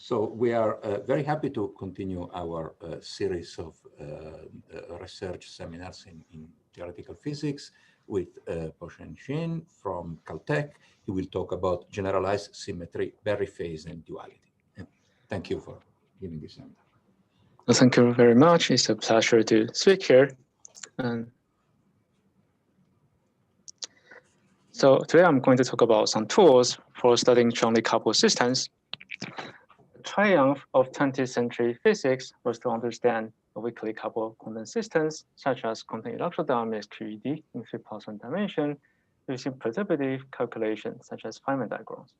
So we are very happy to continue our series of research seminars in theoretical physics with Po-Shen Hsin from Caltech. He will talk about generalized symmetry, Berry phase, and duality. And thank you for giving this seminar. Well, thank you very much. It's a pleasure to speak here. So today I'm going to talk about some tools for studying strongly coupled systems. The triumph of 20th century physics was to understand the weakly coupled quantum systems, such as quantum electrodynamics QED in 3+1 dimension, using perturbative calculations such as Feynman diagrams.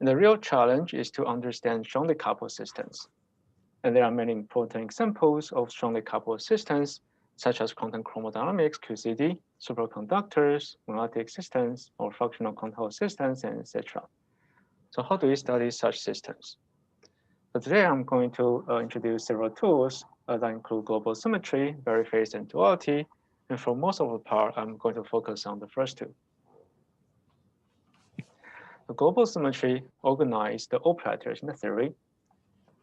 And the real challenge is to understand strongly coupled systems. And there are many important examples of strongly coupled systems, such as quantum chromodynamics, QCD, superconductors, monadic systems, or fractional control systems, and etc. So how do we study such systems? So today I'm going to introduce several tools that include global symmetry, Berry phase, and duality. And for most of the part, I'm going to focus on the first two. The global symmetry organizes the operators in the theory.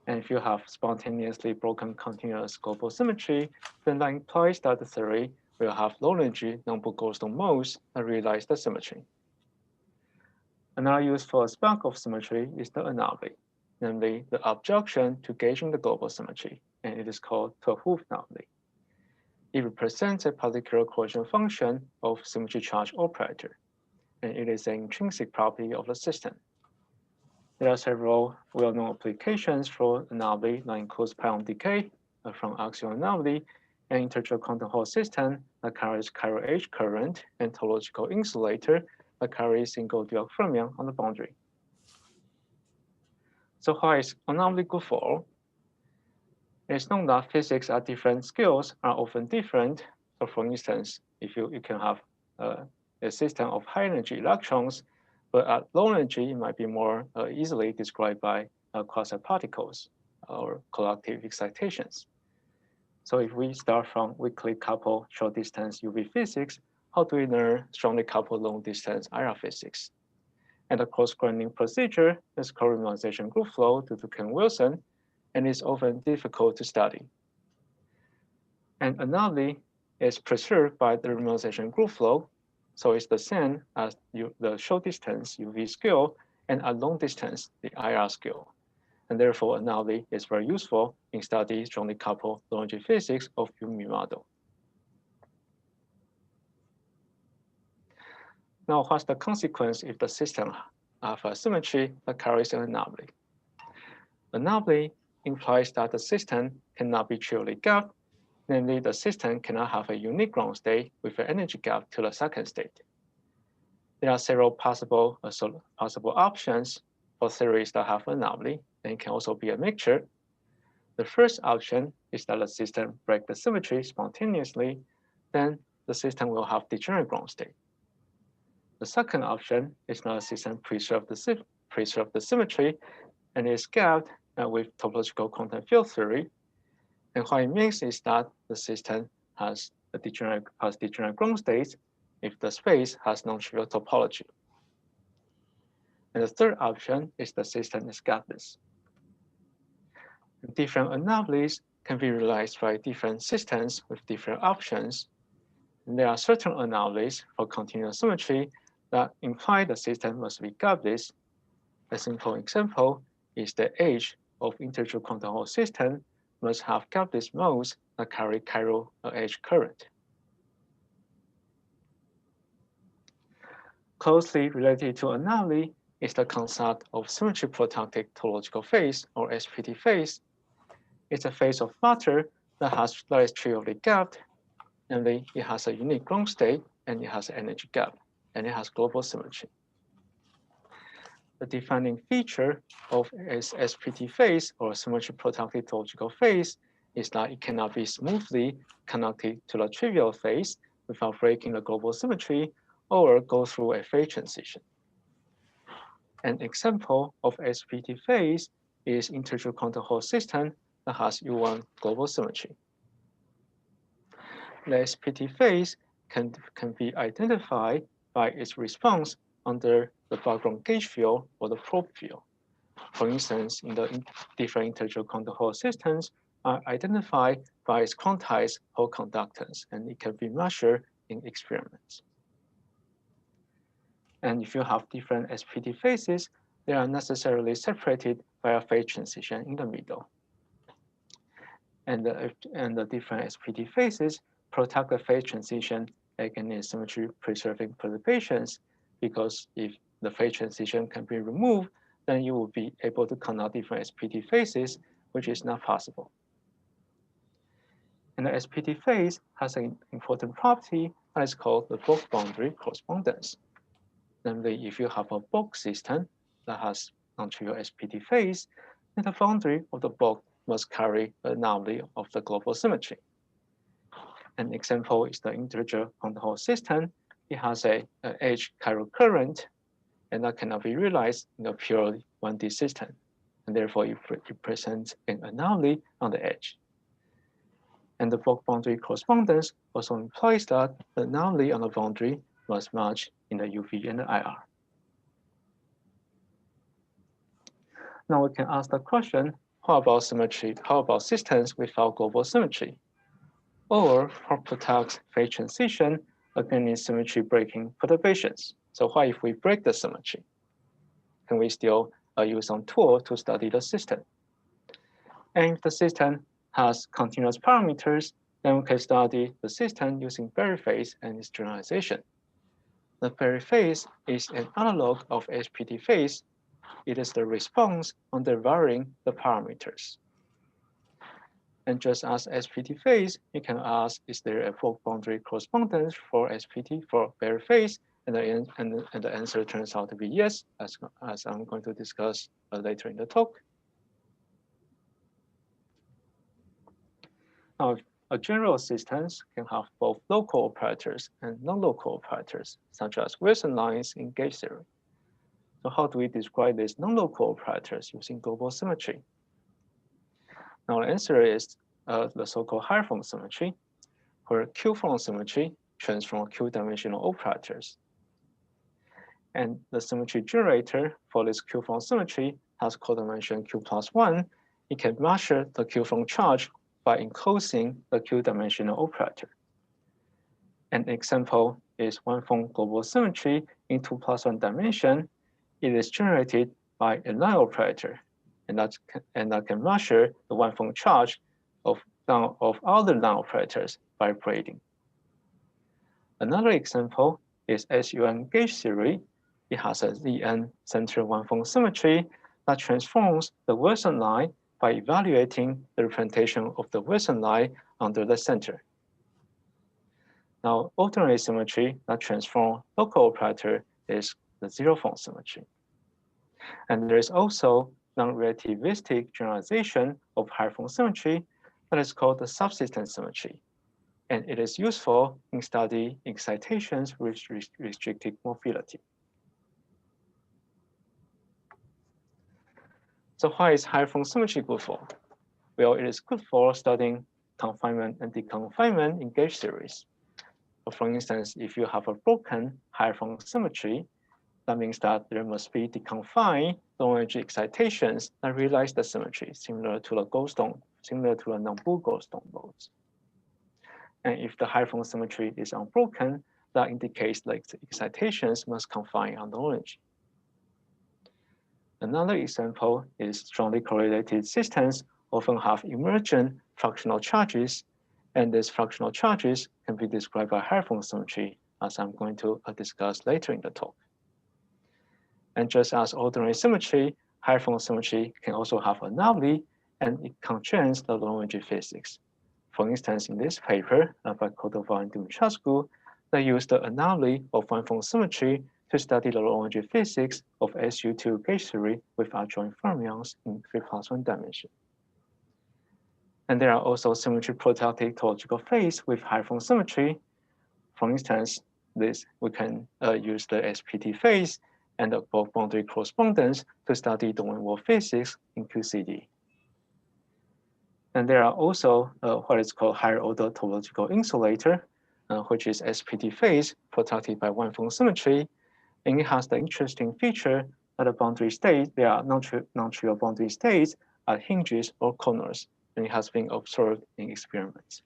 And if you have spontaneously broken continuous global symmetry, then that implies that the theory will have low-energy non-Poisson modes that realize the symmetry. Another useful aspect of symmetry is the anomaly, namely the objection to gauging the global symmetry, and it is called 12-Wolff anomaly. It represents a particular cohesion function of symmetry charge operator, and it is an intrinsic property of the system. There are several well-known applications for anomaly that includes pion decay from axial anomaly, and integral quantum Hall system that carries chiral H current, and topological insulator that carries single dual fermion on the boundary. So why is anomaly good for? It's known that physics at different scales are often different. So for instance, if you can have a system of high energy electrons, but at low energy, it might be more easily described by quasi-particles or collective excitations. So if we start from weakly coupled short distance UV physics, how do we learn strongly coupled long distance IR physics? And the cross-graining procedure is called renormalization group flow due to Ken Wilson, and is often difficult to study. And anomaly is preserved by the renormalization group flow, so it's the same as the short distance UV scale, and at long distance, the IR scale. And therefore, anomaly is very useful in studying strongly coupled low-energy physics of UMI model. Now, what's the consequence if the system have a symmetry that carries an anomaly? Anomaly implies that the system cannot be trivially gapped, namely the system cannot have a unique ground state with an energy gap to the second state. There are several possible options for theories that have anomaly, and it can also be a mixture. The first option is that the system breaks the symmetry spontaneously, then the system will have degenerate ground state. The second option is that the system preserves the symmetry and is gapped with topological quantum field theory. And what it means is that the system has degenerate ground states if the space has non-trivial topology. And the third option is the system is gapless. Different anomalies can be realized by different systems with different options. And there are certain anomalies for continuous symmetry that imply the system must be gapless. A simple example is the edge of integral quantum Hall system must have gapless modes that carry chiral H current. Closely related to anomaly is the concept of symmetry protected topological phase, or SPT phase. It's a phase of matter that is trivially gapped, namely it has a unique ground state and it has an energy gap, and it has global symmetry. The defining feature of SPT phase, or symmetry protected topological phase, is that it cannot be smoothly connected to the trivial phase without breaking the global symmetry or go through a phase transition. An example of SPT phase is integral quantum Hall system that has U1 global symmetry. The SPT phase can be identified by its response under the background gauge field or the probe field. For instance, in the different integer quantum Hall systems are identified by its quantized Hall conductance, and it can be measured in experiments. And if you have different SPT phases, they are necessarily separated by a phase transition in the middle. And the different SPT phases protect the phase transition against symmetry preserving perturbations, because if the phase transition can be removed, then you will be able to connect different SPT phases, which is not possible. And the SPT phase has an important property that is called the bulk boundary correspondence. Namely, if you have a bulk system that has non-trivial SPT phase, then the boundary of the bulk must carry the anomaly of the global symmetry. An example is the integer quantum Hall system. It has a H chiral current, and that cannot be realized in a purely 1D system. And therefore, it presents an anomaly on the edge. And the bulk boundary correspondence also implies that the anomaly on the boundary must match in the UV and the IR. Now we can ask the question, how about symmetry? How about systems without global symmetry? Or how protects phase transition against symmetry breaking perturbations? So what if we break the symmetry? Can we still use some tool to study the system? And if the system has continuous parameters, then we can study the system using Berry phase and its generalization. The Berry phase is an analog of SPT phase. It is the response under varying the parameters. And just as SPT phase, you can ask, is there a bulk boundary correspondence for SPT for Berry phase? And the answer turns out to be yes, as I'm going to discuss later in the talk. Now, general systems can have both local operators and non-local operators, such as Wilson lines in gauge theory. So how do we describe these non-local operators using global symmetry? Now the answer is the so-called higher-form symmetry, where Q-form symmetry transforms Q-dimensional operators. And the symmetry generator for this Q-form symmetry has codimension Q+1. It can measure the Q-form charge by enclosing the Q-dimensional operator. An example is one-form global symmetry in 2+1 dimension. It is generated by a line operator, and that can measure the one-form charge of other line operators by braiding. Another example is SUN gauge theory. It has a ZN center one-form symmetry that transforms the Wilson line by evaluating the representation of the Wilson line under the center. Now, alternate symmetry that transforms local operator is the zero-form symmetry. And there is also non-relativistic generalization of higher-form symmetry that is called the subsystem symmetry. And it is useful in studying excitations with restricted mobility. So why is higher-form symmetry good for? Well, it is good for studying confinement and deconfinement in gauge theories. So for instance, if you have a broken higher-form symmetry, that means that there must be deconfined low-energy excitations that realize the symmetry, similar to the non-Boole goldstone modes. And if the higher-form symmetry is unbroken, that indicates like the excitations must confine on low energy. Another example is strongly correlated systems often have emergent fractional charges, and these fractional charges can be described by higher-form symmetry, as I'm going to discuss later in the talk. And just as ordinary symmetry, higher-form symmetry can also have anomaly, and it constrains the low-energy physics. For instance, in this paper by Cordova and Dumitrescu, they used the anomaly of one-form symmetry to study the low-energy physics of SU2 gauge theory with adjoint fermions in 3+1 dimension. And there are also symmetry protected topological phase with higher-form symmetry. For instance, we can use the SPT phase and the bulk boundary correspondence to study domain wall physics in QCD. And there are also what is called higher order topological insulator, which is SPT phase protected by one-form symmetry. And it has the interesting feature at a boundary state, there are non-trivial boundary states at hinges or corners, and it has been observed in experiments.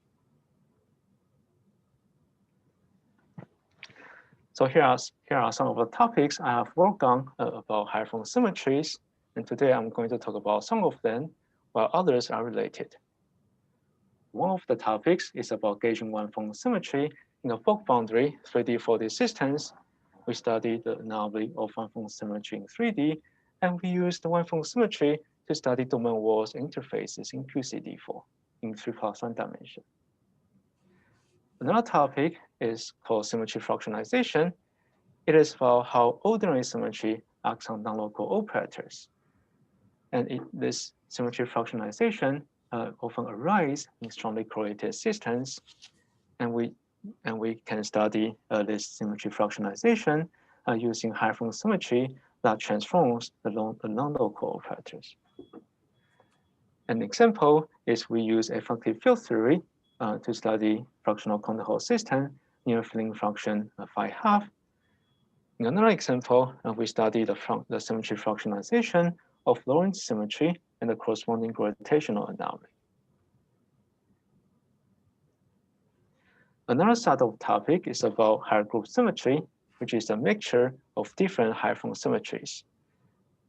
So here are some of the topics I have worked on about higher form symmetries, and today I'm going to talk about some of them, while others are related. One of the topics is about gauging one-form symmetry in a bulk boundary 3D 4D systems. We studied the anomaly of one-form symmetry in 3D, and we used the one-form symmetry to study domain walls interfaces in QCD4 in 3+1 dimension. Another topic is called symmetry fractionalization. It is about how ordinary symmetry acts on non-local operators. And this symmetry fractionalization often arises in strongly correlated systems, and we can study this symmetry fractionalization using higher form symmetry that transforms the non-local operators. An example is we use effective field theory to study fractional conductor system near filling function phi-half. In another example, we study the symmetry fractionalization of Lorentz symmetry and the corresponding gravitational anomaly. Another set of topic is about higher group symmetry, which is a mixture of different higher form symmetries.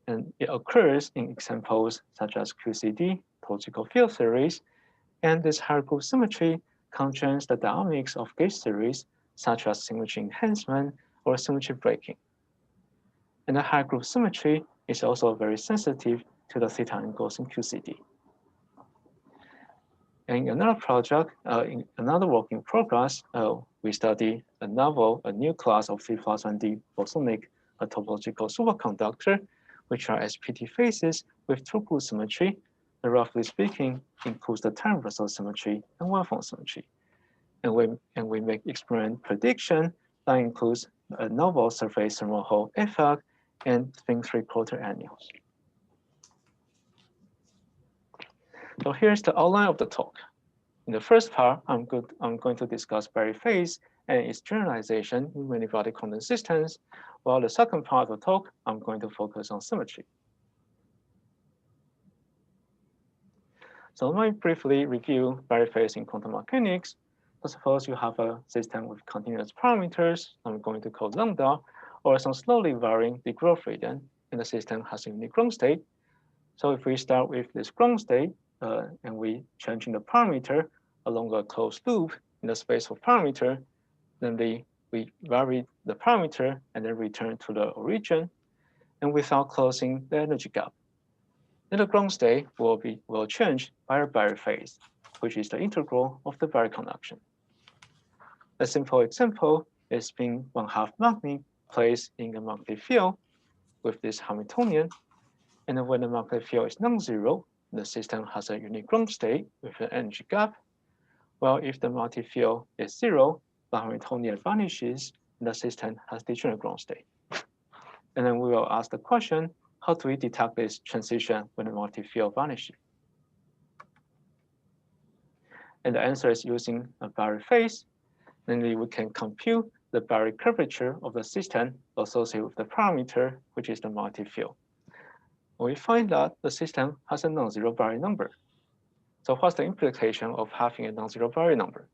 And it occurs in examples such as QCD, topological field theories, and this higher group symmetry constrains the dynamics of gauge theories, such as symmetry enhancement or symmetry breaking. And the higher group symmetry is also very sensitive to the theta angles in QCD. In another project, in another work in progress, we study a new class of 3+1D bosonic topological superconductor, which are SPT phases with two-pool symmetry. Roughly speaking, includes the time reversal symmetry and one-form symmetry. And we make experiment prediction that includes a novel surface thermal Hall effect and thin three-quarter annuals. So here's the outline of the talk. In the first part, I'm going to discuss Berry phase and its generalization in many-body quantum systems, while the second part of the talk, I'm going to focus on symmetry. So let me briefly review Berry phase in quantum mechanics. So suppose you have a system with continuous parameters, I'm going to call lambda, or some slowly varying the growth radian, and the system has a unique ground state. So if we start with this ground state, and we change in the parameter along a closed loop in the space of parameter, then we vary the parameter and then return to the origin, and without closing the energy gap. Then the ground state will change by a Berry phase, which is the integral of the Berry conduction. A simple example is spin 1/2 magnet placed in a magnetic field with this Hamiltonian, and then when the magnetic field is non-zero, the system has a unique ground state with an energy gap. Well, if the magnetic field is zero, the Hamiltonian vanishes, and the system has degenerate ground state. And then we will ask the question, how do we detect this transition when the magnetic field vanishes? And the answer is using a Berry phase. Namely, we can compute the Berry curvature of the system associated with the parameter, which is the magnetic field. We find that the system has a non-zero Berry number. So what's the implication of having a non-zero Berry number?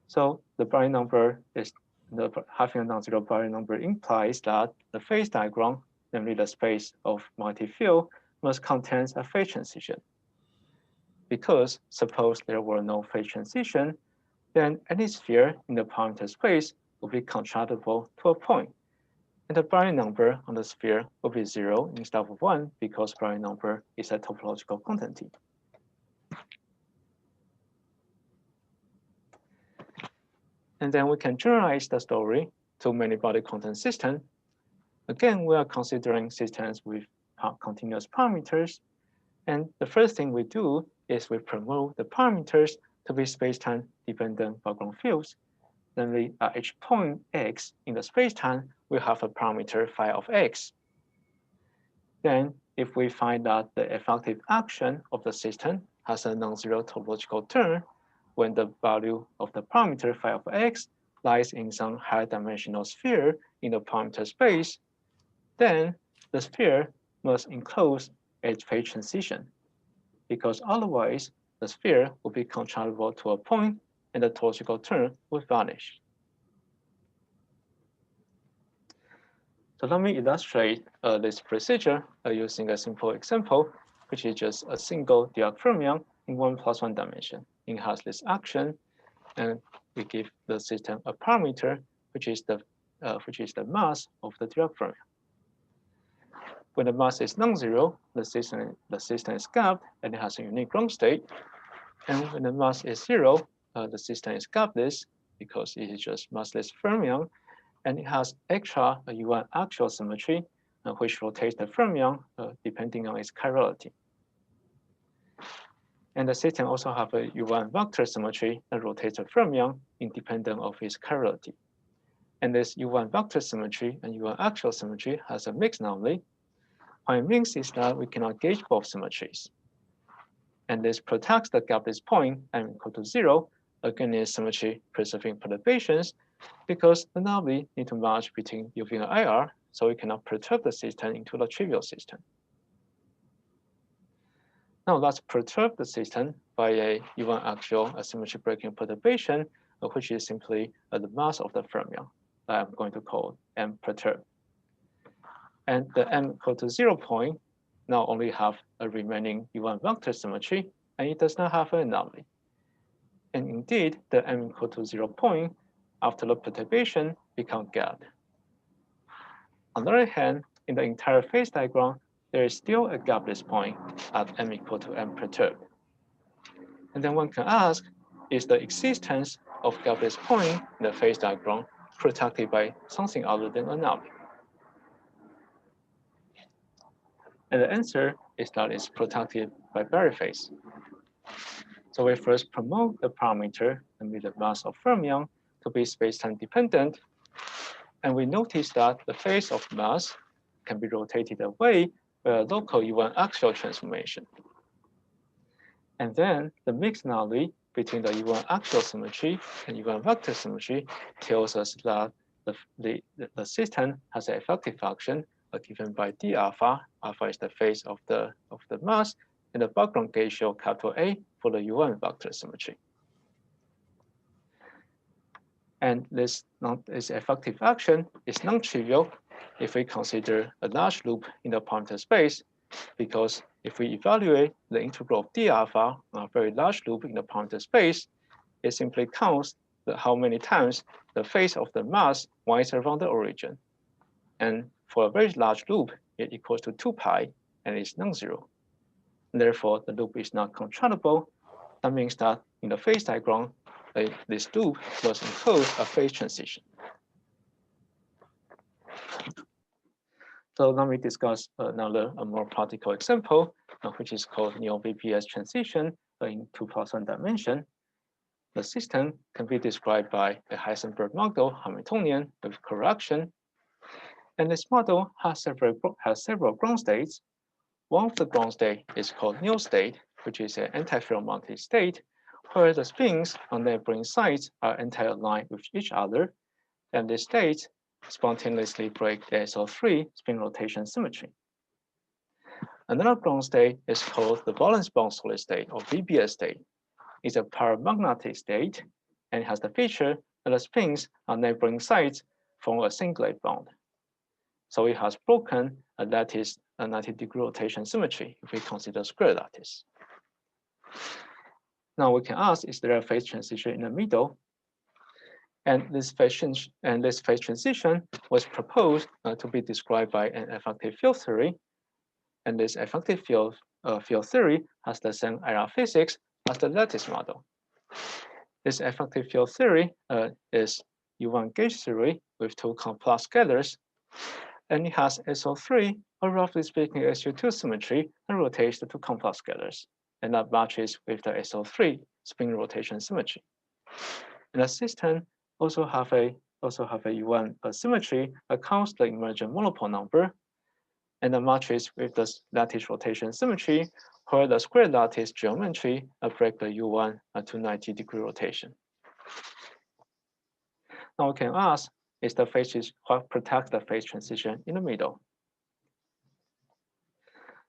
So the Berry number is having a non-zero Berry number implies that the phase diagram, namely the space of magnetic field, must contain a phase transition. Because suppose there were no phase transition, then any sphere in the parameter space will be contractible to a point. And the Berry number on the sphere will be 0 instead of 1 because Berry number is a topological quantity. And then we can generalize the story to many-body quantum system. Again, we are considering systems with continuous parameters. And the first thing we do is we promote the parameters to be space-time dependent background fields. Namely, at each point x in the spacetime, we have a parameter phi of x. Then, if we find that the effective action of the system has a non-zero topological term, when the value of the parameter phi of x lies in some higher dimensional sphere in the parameter space, then the sphere must enclose a phase transition, because otherwise the sphere will be contractible to a point and the topological term will vanish. So let me illustrate this procedure using a simple example, which is just a single Dirac fermion in 1+1 dimension. It has this action, and we give the system a parameter, which is the mass of the Dirac fermion. When the mass is non-zero, the system is gapped and it has a unique ground state. And when the mass is zero, the system is gapless because it is just massless fermion, and it has extra U1 axial symmetry, which rotates the fermion depending on its chirality. And the system also have a U1 vector symmetry that rotates the fermion independent of its chirality. And this U1 vector symmetry and U1 axial symmetry has a mixed anomaly. What it means is that we cannot gauge both symmetries. And this protects the gapless point m equal to 0 against symmetry preserving perturbations, because the anomaly need to merge between UV and IR, so we cannot perturb the system into the trivial system. Now let's perturb the system by a U1 axial symmetry breaking perturbation, which is simply the mass of the fermion that I'm going to call m perturbed. And the m equal to 0 point now only have a remaining U1 vector symmetry, and it does not have an anomaly. And indeed, the m equal to 0 point after the perturbation become gapped. On the other hand, in the entire phase diagram, there is still a gapless point at m equal to m perturbed. And then one can ask, is the existence of gapless point in the phase diagram protected by something other than anomaly? And the answer is that it's protected by Berry phase. So we first promote the parameter and the mass of fermion to be space-time dependent. And we notice that the phase of mass can be rotated away by a local U1 axial transformation. And then the mixed anomaly between the U1 axial symmetry and U1 vector symmetry tells us that the system has an effective function given by d alpha. Alpha is the phase of the mass, and the background ratio capital A for the U1 vector symmetry. And this effective action is non-trivial if we consider a large loop in the parameter space, because if we evaluate the integral of d alpha on a very large loop in the parameter space, it simply counts how many times the phase of the mass winds around the origin. And for a very large loop, it equals to 2 pi, and it's non-zero. Therefore, the loop is not contractible. That means that in the phase diagram, this loop must enclose a phase transition. So let me discuss another more practical example, which is called Néel-VBS transition in 2+1 dimension. The system can be described by a Heisenberg model Hamiltonian with correction. And this model has several ground states. One of the ground state is called Néel state, which is an anti-ferromantic state, where the spins on neighboring sides are anti-aligned with each other, and this state spontaneously break the SO3 spin rotation symmetry. Another ground state is called the valence bound solid state, or VBS state. It's a paramagnetic state, and it has the feature that the spins on neighboring sides form a singlet bond. So it has broken a lattice, a 90-degree rotation symmetry if we consider square lattice. Now we can ask, is there a phase transition in the middle? And this phase transition was proposed to be described by an effective field theory. And this effective field theory has the same IR physics as the lattice model. This effective field theory is U1 gauge theory with 2 complex scalars. And it has SO3, or roughly speaking, SU2 symmetry, and rotates the 2 complex scalars. And that matches with the SO3 spin rotation symmetry. And the system also have a U1 symmetry that counts the emergent monopole number, and the matches with the lattice rotation symmetry, where the square lattice geometry break the U1 to 90-degree rotation. Now we can ask, is the phase what protects the phase transition in the middle?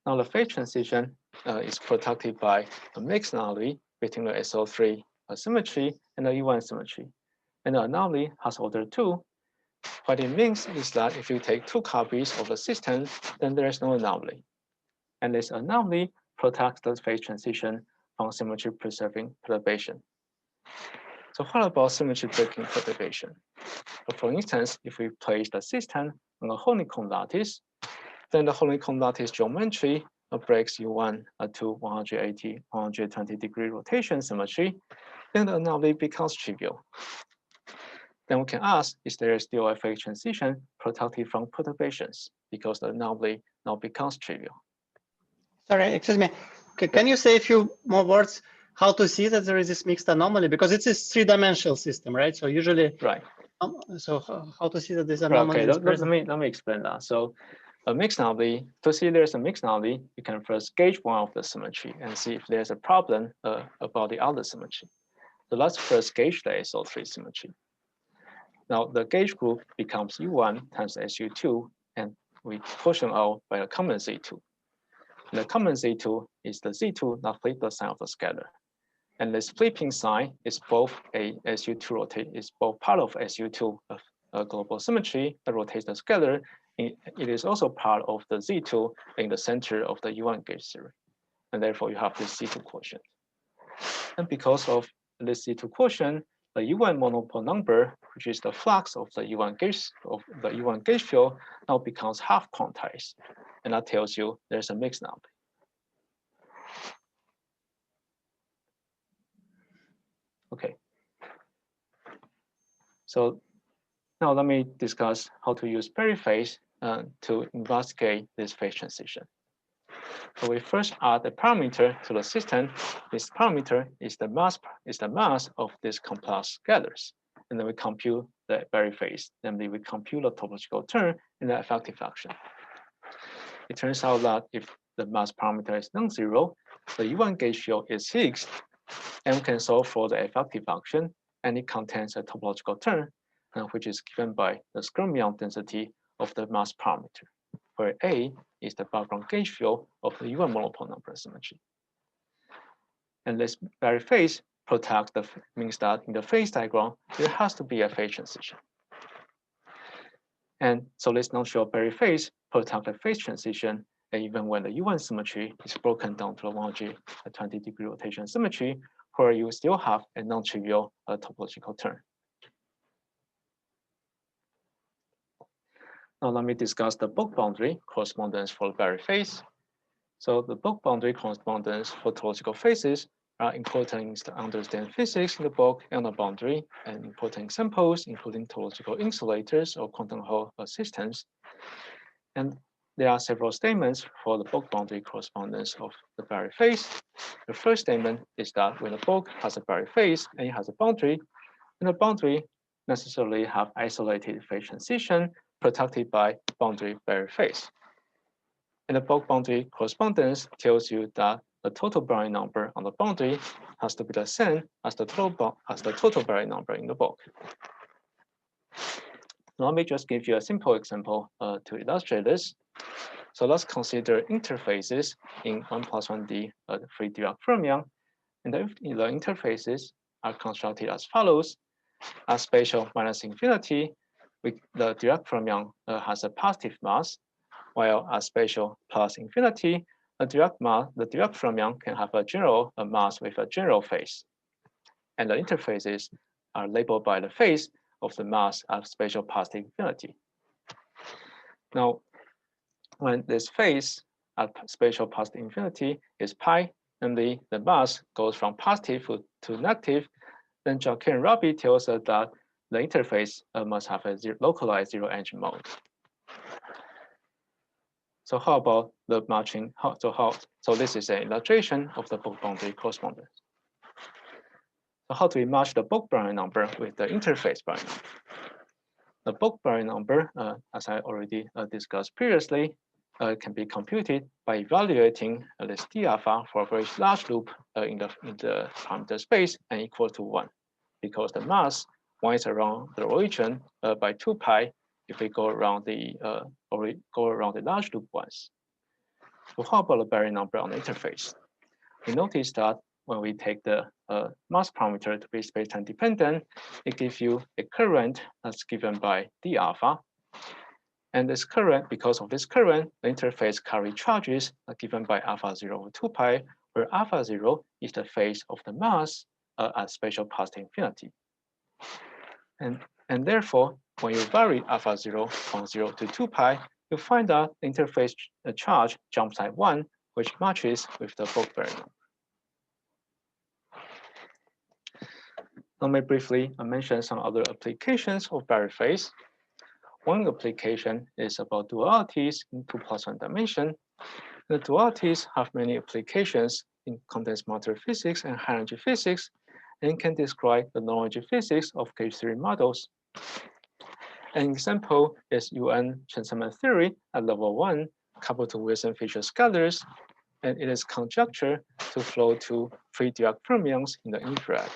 Now the phase transition is protected by a mixed anomaly between the SO3 symmetry and the U1 symmetry. And the anomaly has order 2. What it means is that if you take 2 copies of the system, then there is no anomaly. And this anomaly protects the phase transition from symmetry preserving perturbation. So what about symmetry breaking perturbation? So for instance, if we place the system on a honeycomb lattice, then the honeycomb lattice geometry breaks U1 to 180, 120-degree rotation symmetry, then the anomaly becomes trivial. Then we can ask, is there still a phase transition protected from perturbations because the anomaly now becomes trivial? Sorry, excuse me. Can you say a few more words how to see that there is this mixed anomaly? Because it's a 3-dimensional system, right? So usually, right. So how to see that this anomaly okay, is present? let me explain that. So a mixed anomaly, to see there's a mixed anomaly, you can first gauge one of the symmetry and see if there's a problem about the other symmetry. So let's first gauge the SO3 symmetry. Now the gauge group becomes U1 times SU2, and we push them out by a common Z2. And the common Z2 is the Z2 that flip the sign of the scalar. And this flipping sign is both a SU2 rotate, is both part of SU2 of a global symmetry that rotates the scalar. It is also part of the Z2 in the center of the U1 gauge series. And therefore you have this Z2 quotient. And because of this Z2 quotient, the U1 monopole number, which is the flux of the U1 gauge field, now becomes half quantized. And that tells you there's a mixed anomaly. Okay. So now let me discuss how to use periphase to investigate this phase transition. So we first add a parameter to the system. This parameter is the mass of these complex scalars. And then we compute the periphase. Namely, we compute the topological term in the effective function. It turns out that if the mass parameter is non-zero, the U1 gauge field is fixed, and we can solve for the effective function, and it contains a topological term, which is given by the fermion density of the mass parameter, where A is the background gauge field of the U1 monopole number symmetry. And this periphase means that in the phase diagram, there has to be a phase transition. And so this non-trivial periphase protects the phase transition, even when the U1 symmetry is broken down to a 120-degree rotation symmetry, where you still have a non-trivial topological term. Now let me discuss the bulk boundary correspondence for the periphase. So the bulk boundary correspondence for topological phases are important to understand physics in the bulk and the boundary, and important examples, including topological insulators or quantum Hall systems. And there are several statements for the bulk boundary correspondence of the periphase. The first statement is that when a bulk has a periphase and it has a boundary, and the boundary necessarily have isolated phase transition protected by boundary periphase. And the bulk boundary correspondence tells you that the total Barry number on the boundary has to be the same as the total Barry number in the bulk. Now, let me just give you a simple example to illustrate this. So let's consider interfaces in 1+1D free Dirac fermion. And the interfaces are constructed as follows. At spatial minus infinity, the Dirac fermion has a positive mass, while at spatial plus infinity, the Dirac fermion can have a general mass with a general phase. And the interfaces are labeled by the phase of the mass at spatial positive infinity. Now, when this phase at spatial positive infinity is pi, namely the mass goes from positive to negative, then Jacquet and Rabi tells us that the interface must have a localized zero-energy mode. So how about the matching? So this is an illustration of the bulk boundary correspondence. So how do we match the bulk Barry number with the interface Barry number? The bulk Barry number, as I already discussed previously, can be computed by evaluating this d alpha for a very large loop in the parameter space and equal to 1, because the mass winds around the origin by 2 pi if we go around the large loop once. So how about the Barry number on the interface? We notice that when we take the mass parameter to be space-time dependent, it gives you a current that's given by d alpha. And this current, because of this current, the interface carry charges are given by alpha 0 over 2 pi, where alpha 0 is the phase of the mass at spatial path to infinity. And therefore, when you vary alpha 0 from 0 to 2 pi, you find that the interface charge jumps at 1, which matches with the Barry number. Let me briefly mention some other applications of Barry phase. One application is about dualities in 2+1 dimension. The dualities have many applications in condensed matter physics and high energy physics, and can describe the low energy physics of gauge theory models. An example is UN transcendent theory at level 1, coupled to Wilson feature scalars, and it is conjecture to flow to free Dirac fermions in the infrared.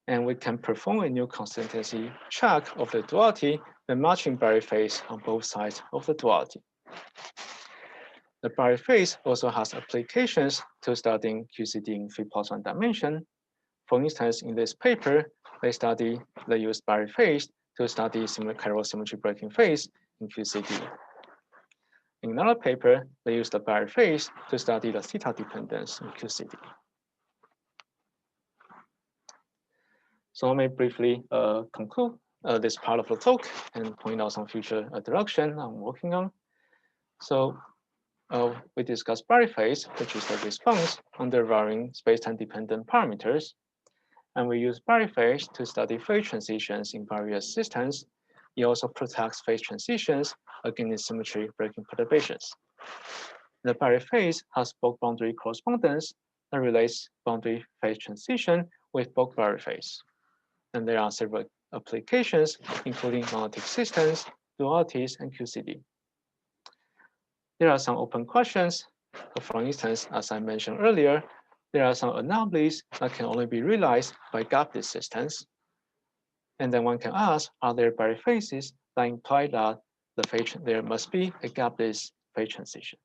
And we can perform a new consistency check of the duality by matching Barry phase on both sides of the duality. The Barry phase also has applications to studying QCD in 3+1 dimension. For instance, in this paper, they use Barry phase to study chiral symmetry breaking phase in QCD. In another paper, they use the Barry phase to study the theta dependence in QCD. So let me briefly conclude this part of the talk and point out some future direction I'm working on. So we discussed Barry phase, which is the response under varying space-time dependent parameters. And we use Barry phase to study phase transitions in various systems. It also protects phase transitions against symmetry breaking perturbations. The Barry phase has bulk boundary correspondence that relates boundary phase transition with bulk Barry phase. And there are several applications, including monolithic systems, dualities, and QCD. There are some open questions. For instance, as I mentioned earlier, there are some anomalies that can only be realized by gapless systems. And then one can ask, are there Barry phases that imply that there must be a gapless phase transition?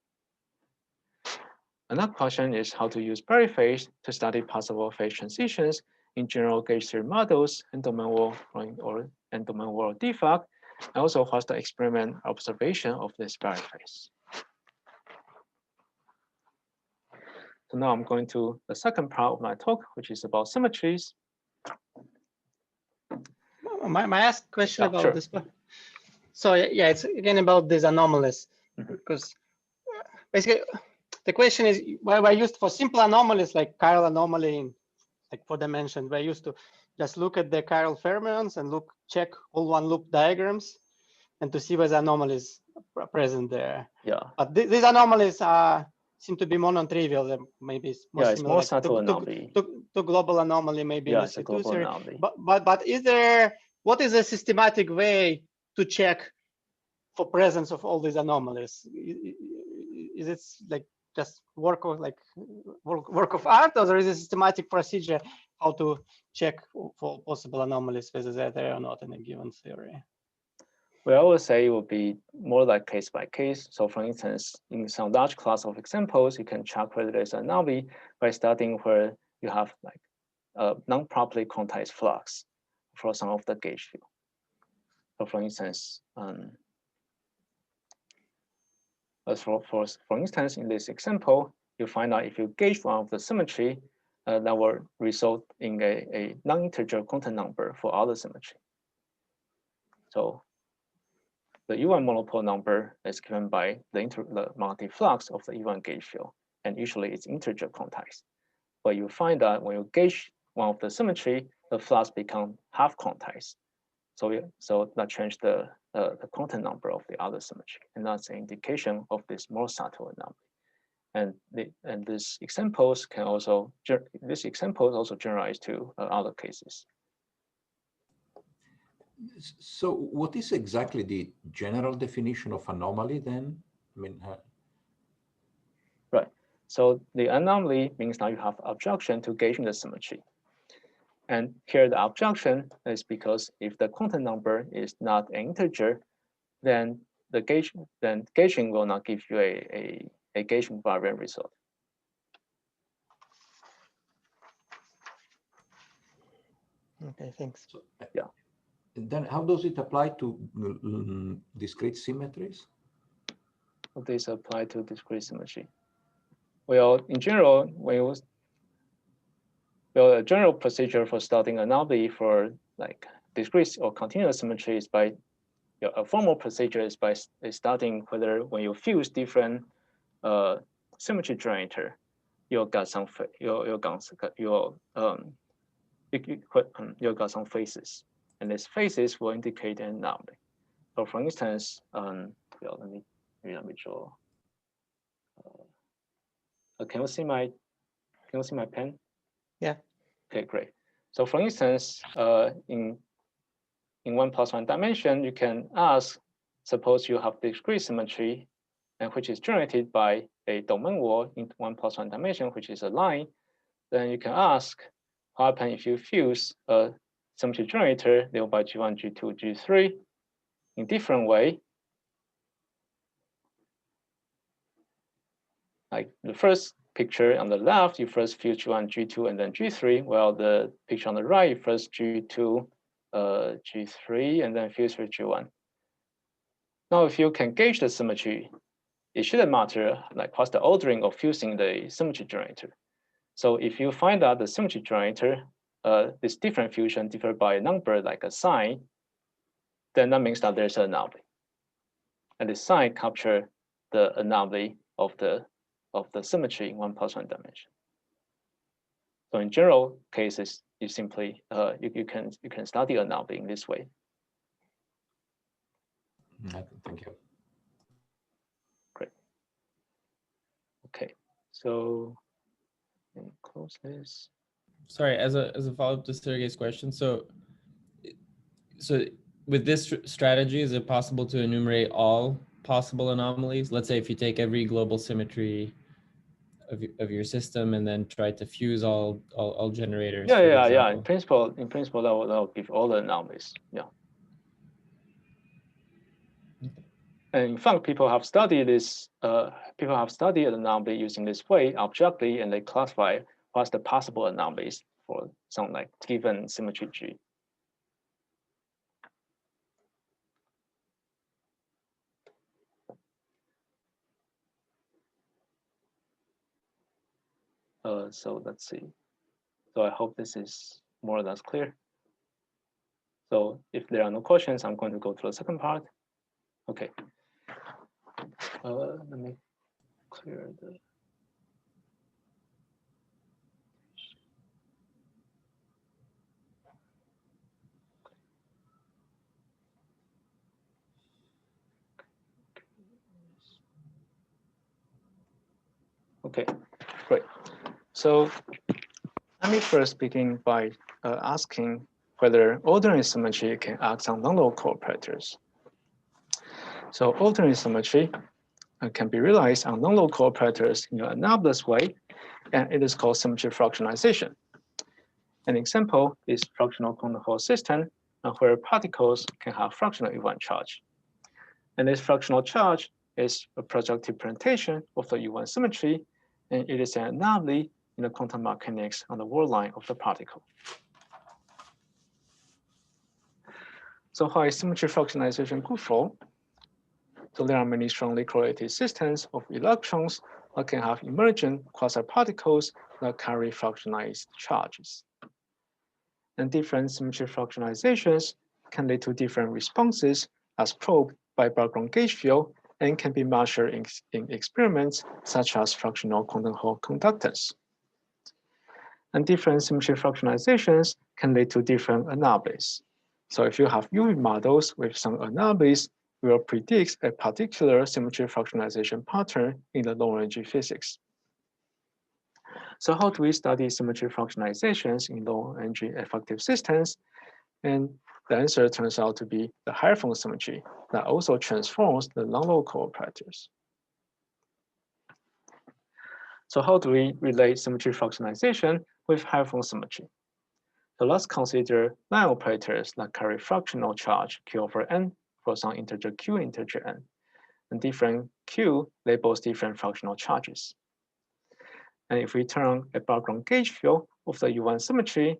Another question is how to use Barry phase to study possible phase transitions in general gauge theory models and domain world and domain world defect, and also what's the experiment observation of this Barry phase. So now I'm going to the second part of my talk, which is about symmetries. May I ask a question about sure. this? So yeah, it's again about these anomalies, because basically the question is, why we're used for simple anomalies like chiral anomaly in like 4 dimensions, we're used to just look at the chiral fermions and check all one loop diagrams and to see whether anomalies are present there. Yeah. But these anomalies seem to be more non-trivial. Maybe it's more it's more like subtle anomaly. To global anomaly, maybe. Yeah, it's a global anomaly. But what is a systematic way to check for presence of all these anomalies? Is it like just work of art, or there is a systematic procedure how to check for possible anomalies, whether they're there or not in a given theory? Well, I would say it would be more like case by case. So for instance, in some large class of examples, you can check whether there's an anomaly by studying where you have like a non-properly quantized flux for some of the gauge field. So for instance, for instance, in this example, you find out if you gauge one of the symmetry, that will result in a non-integer quantum number for other symmetry. So the U1 monopole number is given by the magnetic flux of the U1 gauge field, and usually it's integer quantized. But you find that when you gauge one of the symmetry, the flux become half quantized. So that changed the quantum number of the other symmetry, and that's an indication of this more subtle anomaly. And these examples also generalize to other cases. So what is exactly the general definition of anomaly then? I mean, Right. So the anomaly means now you have objection to gauging the symmetry. And here the objection is because if the quantum number is not an integer, then the gauge, then gauging will not give you a gauge invariant result. Okay, thanks. So, yeah. And then how does it apply to discrete symmetries? How this apply to discrete symmetry? Well, in general, a general procedure for studying anomaly for like discrete or continuous symmetry is by a formal procedure is by studying whether when you fuse different symmetry generator, you'll got some you'll got some phases, and these phases will indicate an anomaly. So, for instance, well, let me draw. Can you see my pen? Yeah. Okay, great. So, for instance, in 1+1 dimension, you can ask, suppose you have discrete symmetry, and which is generated by a domain wall in 1+1 dimension, which is a line. Then you can ask, what happens if you fuse a symmetry generator labeled by G1, G2, G3 in different way? Like the first picture on the left, you first fuse G1, G2, and then G3. Well, the picture on the right, you first G2, G3, and then fuse with G1. Now, if you can gauge the symmetry, it shouldn't matter like what's the ordering of fusing the symmetry generator. So if you find out the symmetry generator, this different fusion differed by a number like a sign, then that means that there's an anomaly. And the sign capture the anomaly of the symmetry in 1+1 dimension. So in general cases, you simply you can study anomaly in this way. Thank you. Great. Okay, so let me close this. Sorry, as a follow-up to Sergey's question, so with this strategy, is it possible to enumerate all possible anomalies? Let's say if you take every global symmetry of your system and then try to fuse all generators. Yeah. In principle, that will give all the anomalies. Yeah. And in fact, people have studied this. People have studied anomaly using this way objectively, and they classify what's the possible anomalies for some like given symmetry G. So let's see. So I hope this is more or less clear. So if there are no questions, I'm going to go to the second part. Okay. Let me clear the. Okay, great. So let me first begin by asking whether ordinary symmetry can act on non-local operators. So ordinary symmetry can be realized on non-local operators in an anomalous way, and it is called symmetry fractionalization. An example is fractional quantum Hall system, where particles can have fractional U1 charge. And this fractional charge is a projective presentation of the U1 symmetry, and it is an anomaly in the quantum mechanics on the world line of the particle. So how is symmetry fractionalization good for? So there are many strongly correlated systems of electrons that can have emergent quasi-particles that carry fractionalized charges. And different symmetry fractionalizations can lead to different responses as probed by background gauge field and can be measured in experiments such as fractional quantum Hall conductance. And different symmetry fractionalizations can lead to different anomalies. So if you have UV models with some anomalies, we will predict a particular symmetry fractionalization pattern in the long-range physics. So how do we study symmetry fractionalizations in long-range effective systems? And the answer turns out to be the higher-form symmetry that also transforms the non-local operators. So how do we relate symmetry fractionalization with higher-form symmetry? So let's consider line operators that carry fractional charge Q over N for some integer Q, integer N. and different Q labels different fractional charges. And if we turn on a background gauge field of the U1 symmetry,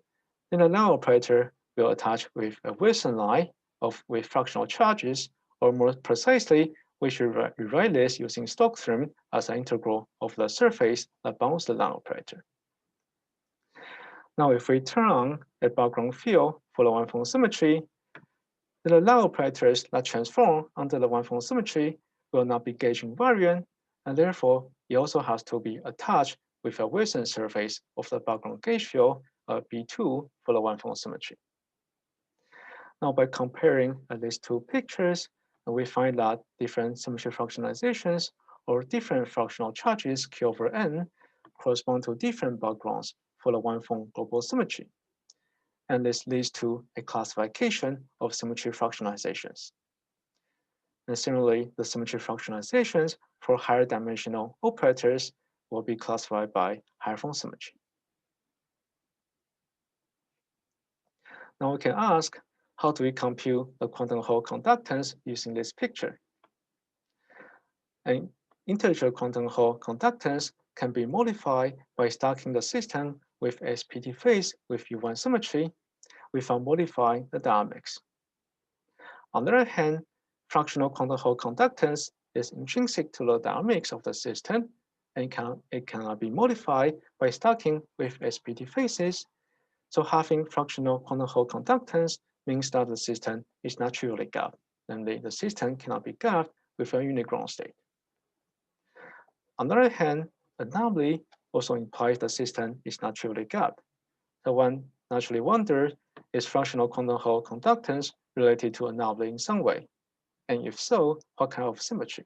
then the line operator will attach with a Wilson line with fractional charges, or more precisely, we should rewrite this using Stokes theorem as an integral of the surface that bounds the line operator. Now, if we turn on a background field for the one-form symmetry, then the line operators that transform under the one-form symmetry will not be gauge invariant, and therefore it also has to be attached with a Wilson surface of the background gauge field B2 for the one-form symmetry. Now, by comparing these two pictures, we find that different symmetry fractionalizations or different fractional charges Q over N correspond to different backgrounds for the one-form global symmetry. And this leads to a classification of symmetry fractionalizations. And similarly, the symmetry fractionalizations for higher dimensional operators will be classified by higher form symmetry. Now we can ask, how do we compute the quantum Hall conductance using this picture? An integer quantum Hall conductance can be modified by stacking the system with SPT phase with U1 symmetry without modifying the dynamics. On the other hand, fractional quantum Hall conductance is intrinsic to the dynamics of the system, and it cannot be modified by stacking with SPT phases. So having fractional quantum Hall conductance means that the system is not trivially gapped, namely the system cannot be gapped with a unit ground state. On the other hand, anomaly also implies the system is not trivially gapped. So one naturally wonders, is fractional quantum Hall conductance related to anomaly in some way? And if so, what kind of symmetry?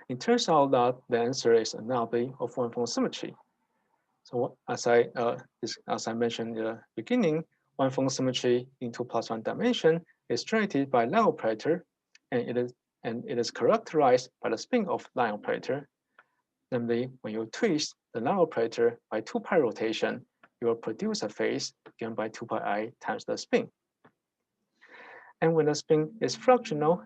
It turns out that the answer is anomaly of one-form symmetry. So as I mentioned in the beginning, one-form symmetry in 2+1 dimension is generated by line operator, and it is characterized by the spin of line operator. Namely, when you twist the line operator by 2π rotation, you will produce a phase given by 2πi times the spin. And when the spin is fractional,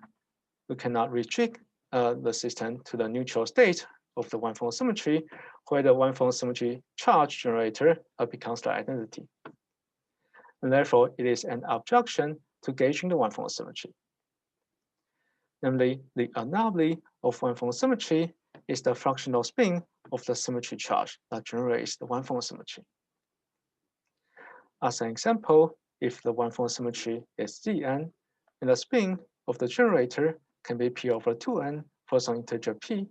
we cannot restrict the system to the neutral state of the one-form symmetry, where the one-form symmetry charge generator becomes the identity. And therefore, it is an objection to gauging the one-form symmetry. Namely, the anomaly of one-form symmetry is the fractional spin of the symmetry charge that generates the one-form symmetry. As an example, if the one-form symmetry is Zn, then the spin of the generator can be P over 2n for some integer P.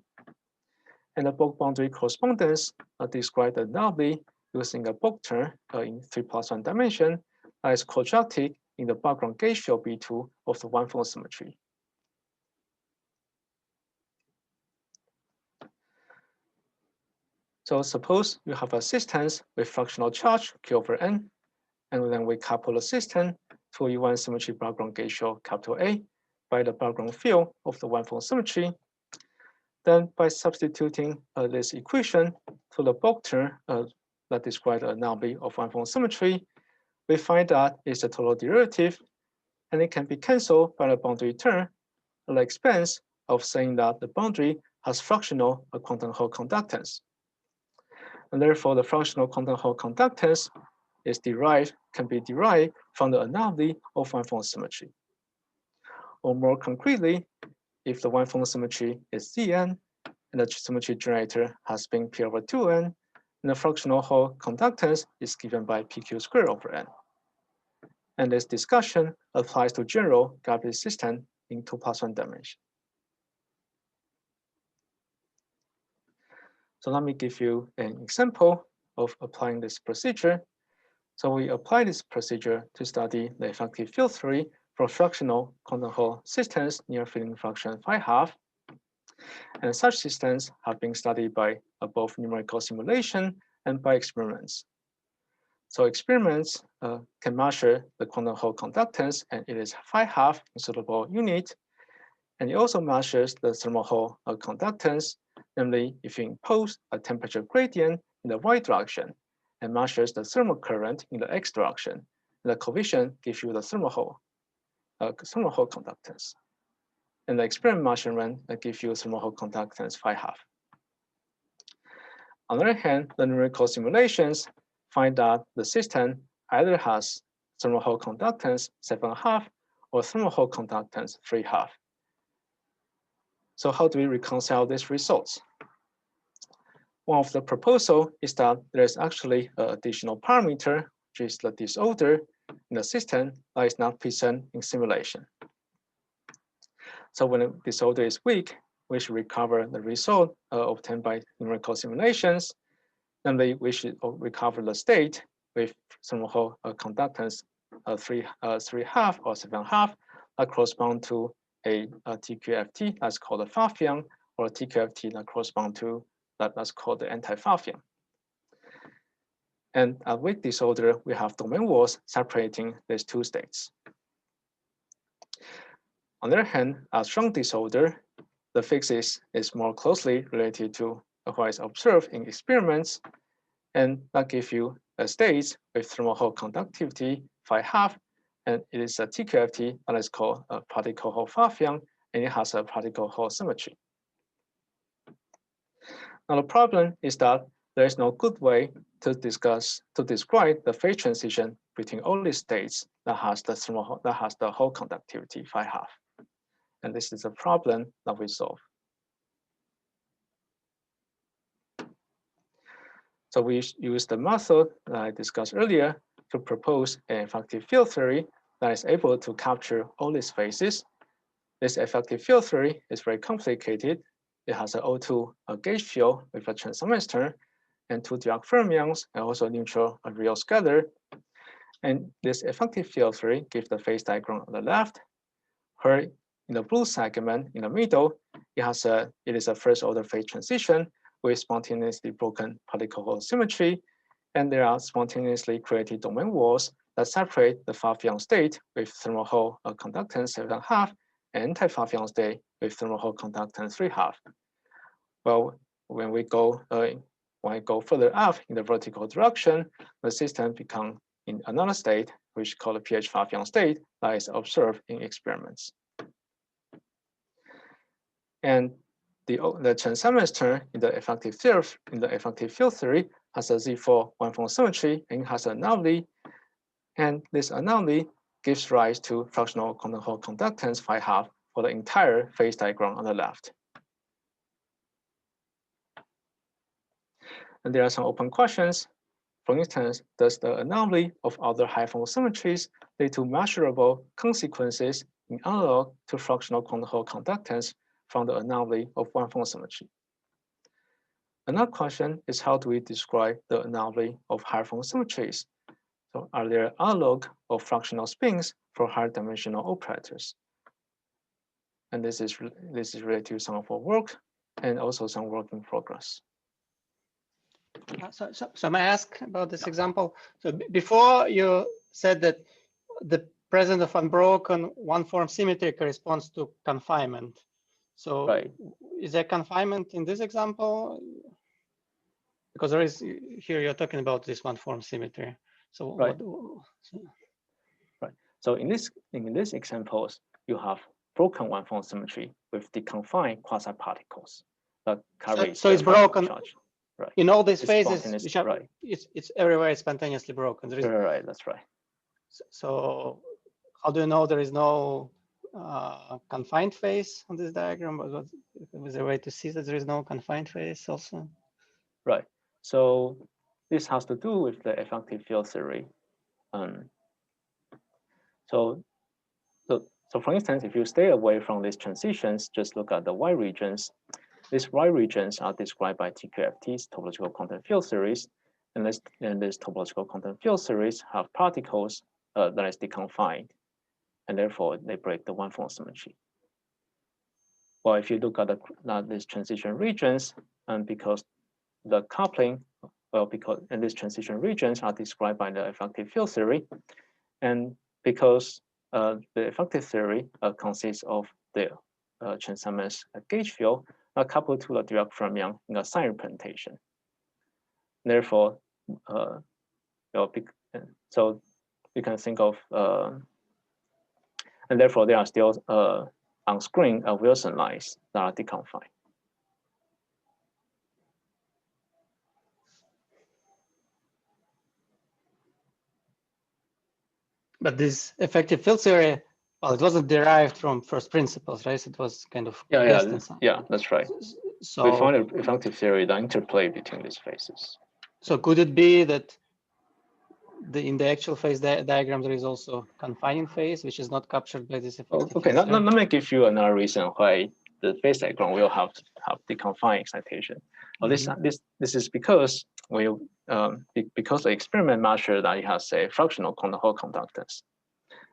And the bulk boundary correspondence describes the anomaly using a bulk term in 3+1 dimension that is quadratic in the background gauge field B2 of the one-form symmetry. So suppose you have a system with fractional charge Q over N, and then we couple the system to a U1 symmetry background gauge field capital A by the background field of the one-form symmetry. Then by substituting this equation to the bulk term that describes the anomaly of one-form symmetry, we find that it's a total derivative, and it can be canceled by the boundary term at the expense of saying that the boundary has fractional quantum Hall conductance. And therefore, the fractional quantum Hall conductance can be derived from the anomaly of one-form symmetry. Or more concretely, if the one-form symmetry is Zn, and the symmetry generator has been P over 2n, and the fractional Hall conductance is given by PQ squared over n. And this discussion applies to general gravity system in 2+1 dimension. So let me give you an example of applying this procedure. So we apply this procedure to study the effective field theory for fractional quantum Hall systems near filling fraction phi-half. And such systems have been studied by both numerical simulation and by experiments. So experiments can measure the quantum Hall conductance, and it is phi-half in suitable unit. And it also measures the thermal Hall conductance, namely if you impose a temperature gradient in the y direction and measures the thermal current in the x direction, and the coefficient gives you the thermal Hall. thermal Hall conductance. And the experiment measurement gives you thermal Hall conductance phi-half. On the other hand, the numerical simulations find that the system either has thermal Hall conductance 7.5 or thermal Hall conductance 3.5. So how do we reconcile these results? One of the proposals is that there is actually an additional parameter, which is the disorder in the system that is not present in simulation. So when the disorder is weak, we should recover the result obtained by numerical simulations. Then we should recover the state with thermal Hall conductance 3.5 or 7.5 that correspond to a TQFT that's called a fermion, or a TQFT that correspond to that's called the anti-fermion. And at weak disorder, we have domain walls separating these two states. On the other hand, at strong disorder, the physics is more closely related to what is observed in experiments, and that gives you a state with thermal Hall conductivity phi-half, and it is a TQFT that is called a particle Hall fermion, and it has a particle Hall symmetry. Now the problem is that there is no good way to describe the phase transition between all these states that has the Hall conductivity phi-half, and this is a problem that we solve. So we use the method that I discussed earlier to propose an effective field theory that is able to capture all these phases. This effective field theory is very complicated. It has an O2 gauge field with a transistor and two Dirac fermions, and also neutral real scalar. And this effective field theory gives the phase diagram on the left. Here in the blue segment in the middle, it is a first order phase transition with spontaneously broken particle Hall symmetry, and there are spontaneously created domain walls that separate the fermion state with thermal Hall conductance 7.5 and anti-fermion state with thermal Hall conductance 3.5. Well, when we go further up in the vertical direction, the system becomes in another state, which is called a pH fermion state, that is observed in experiments. And the transistor in the effective field theory has a Z4 one-form symmetry and it has an anomaly, and this anomaly gives rise to fractional quantum Hall conductance phi-half for the entire phase diagram on the left. And there are some open questions. For instance, does the anomaly of other high-form symmetries lead to measurable consequences in analog to fractional quantum Hall conductance from the anomaly of one-form symmetry? Another question is, how do we describe the anomaly of higher-form symmetries? So are there analog of fractional spins for higher dimensional operators? And this is related to some of our work and also some work in progress. So may I ask about this example? So before you said that the presence of unbroken one-form symmetry corresponds to confinement. So right. Is there confinement in this example? Because there is, here you're talking about this one-form symmetry. So right. Right. So in this examples, you have broken one-form symmetry with deconfined quasi-particles that carry. So it's broken. Charge. Right. In all these phases, which are, right. It's everywhere spontaneously broken. There is, right, that's right. So how do you know there is no confined phase on this diagram? Was there a way to see that there is no confined phase also? Right. So this has to do with the effective field theory. So for instance, if you stay away from these transitions, just look at the Y regions. These Y regions are described by TQFT's topological quantum field series, and this topological quantum field series have particles that is deconfined, and therefore they break the one-form symmetry. Well, if you look at these transition regions, and because the coupling, and these transition regions are described by the effective field theory, and because the effective theory consists of the Chern-Simons gauge field coupled to the Dirac fermion in a sign representation. Therefore, so you can think of and therefore there are still on screen Wilson lines that are deconfined. But this effective field theory, well, it wasn't derived from first principles, right? It was kind of yeah, that's right. So we found an effective theory, the interplay between these phases. So could it be that in the actual phase diagram there is also confining phase, which is not captured by this effective Okay, phase let me give you another reason why the phase diagram will have deconfined excitation. Well, this is because because the experiment measured that it has a fractional quantum-Hall conductance.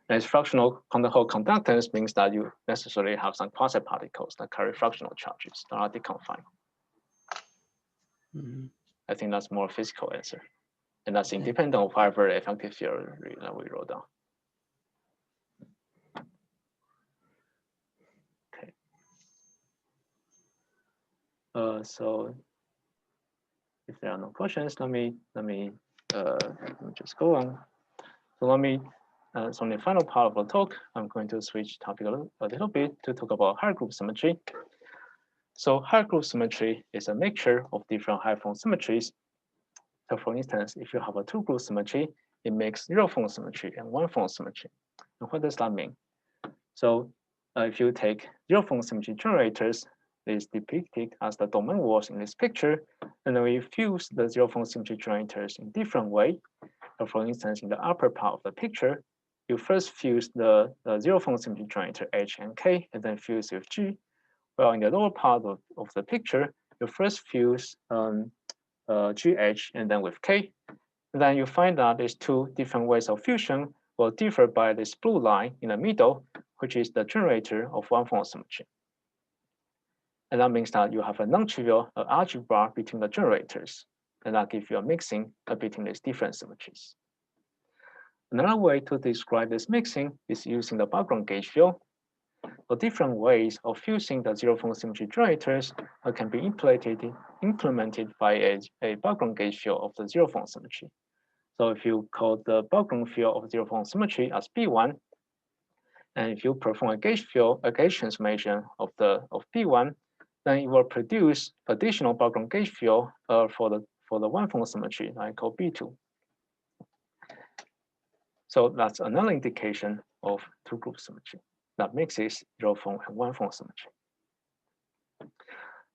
And fractional quantum-Hall conductance means that you necessarily have some quasi-particles that carry fractional charges that are deconfined. I think that's more physical answer. And that's independent of whatever effective theory that we wrote down. Okay. So if there are no questions, let me just go on. So so in the final part of the talk, I'm going to switch topic a little bit to talk about higher group symmetry. So higher group symmetry is a mixture of different higher form symmetries. So for instance, if you have a two-group symmetry, it makes zero-form symmetry and one-form symmetry. And what does that mean? So if you take zero-form symmetry generators, it is depicted as the domain walls in this picture, and then we fuse the zero-form symmetry generators in different way. So for instance, in the upper part of the picture, you first fuse the zero-form symmetry generator H and K, and then fuse with G. While in the lower part of the picture, you first fuse GH and then with K. And then you find that these two different ways of fusion will differ by this blue line in the middle, which is the generator of one-form symmetry. And that means that you have a non-trivial algebra between the generators, and that gives you a mixing between these different symmetries. Another way to describe this mixing is using the background gauge field. So different ways of fusing the zero-form symmetry generators can be implemented by a background gauge field of the zero-form symmetry. So if you call the background field of zero-form symmetry as B1, and if you perform a gauge transformation of B1, then it will produce additional background gauge field for the one-form symmetry I call B2. So that's another indication of two-group symmetry that mixes zero-form and one-form symmetry.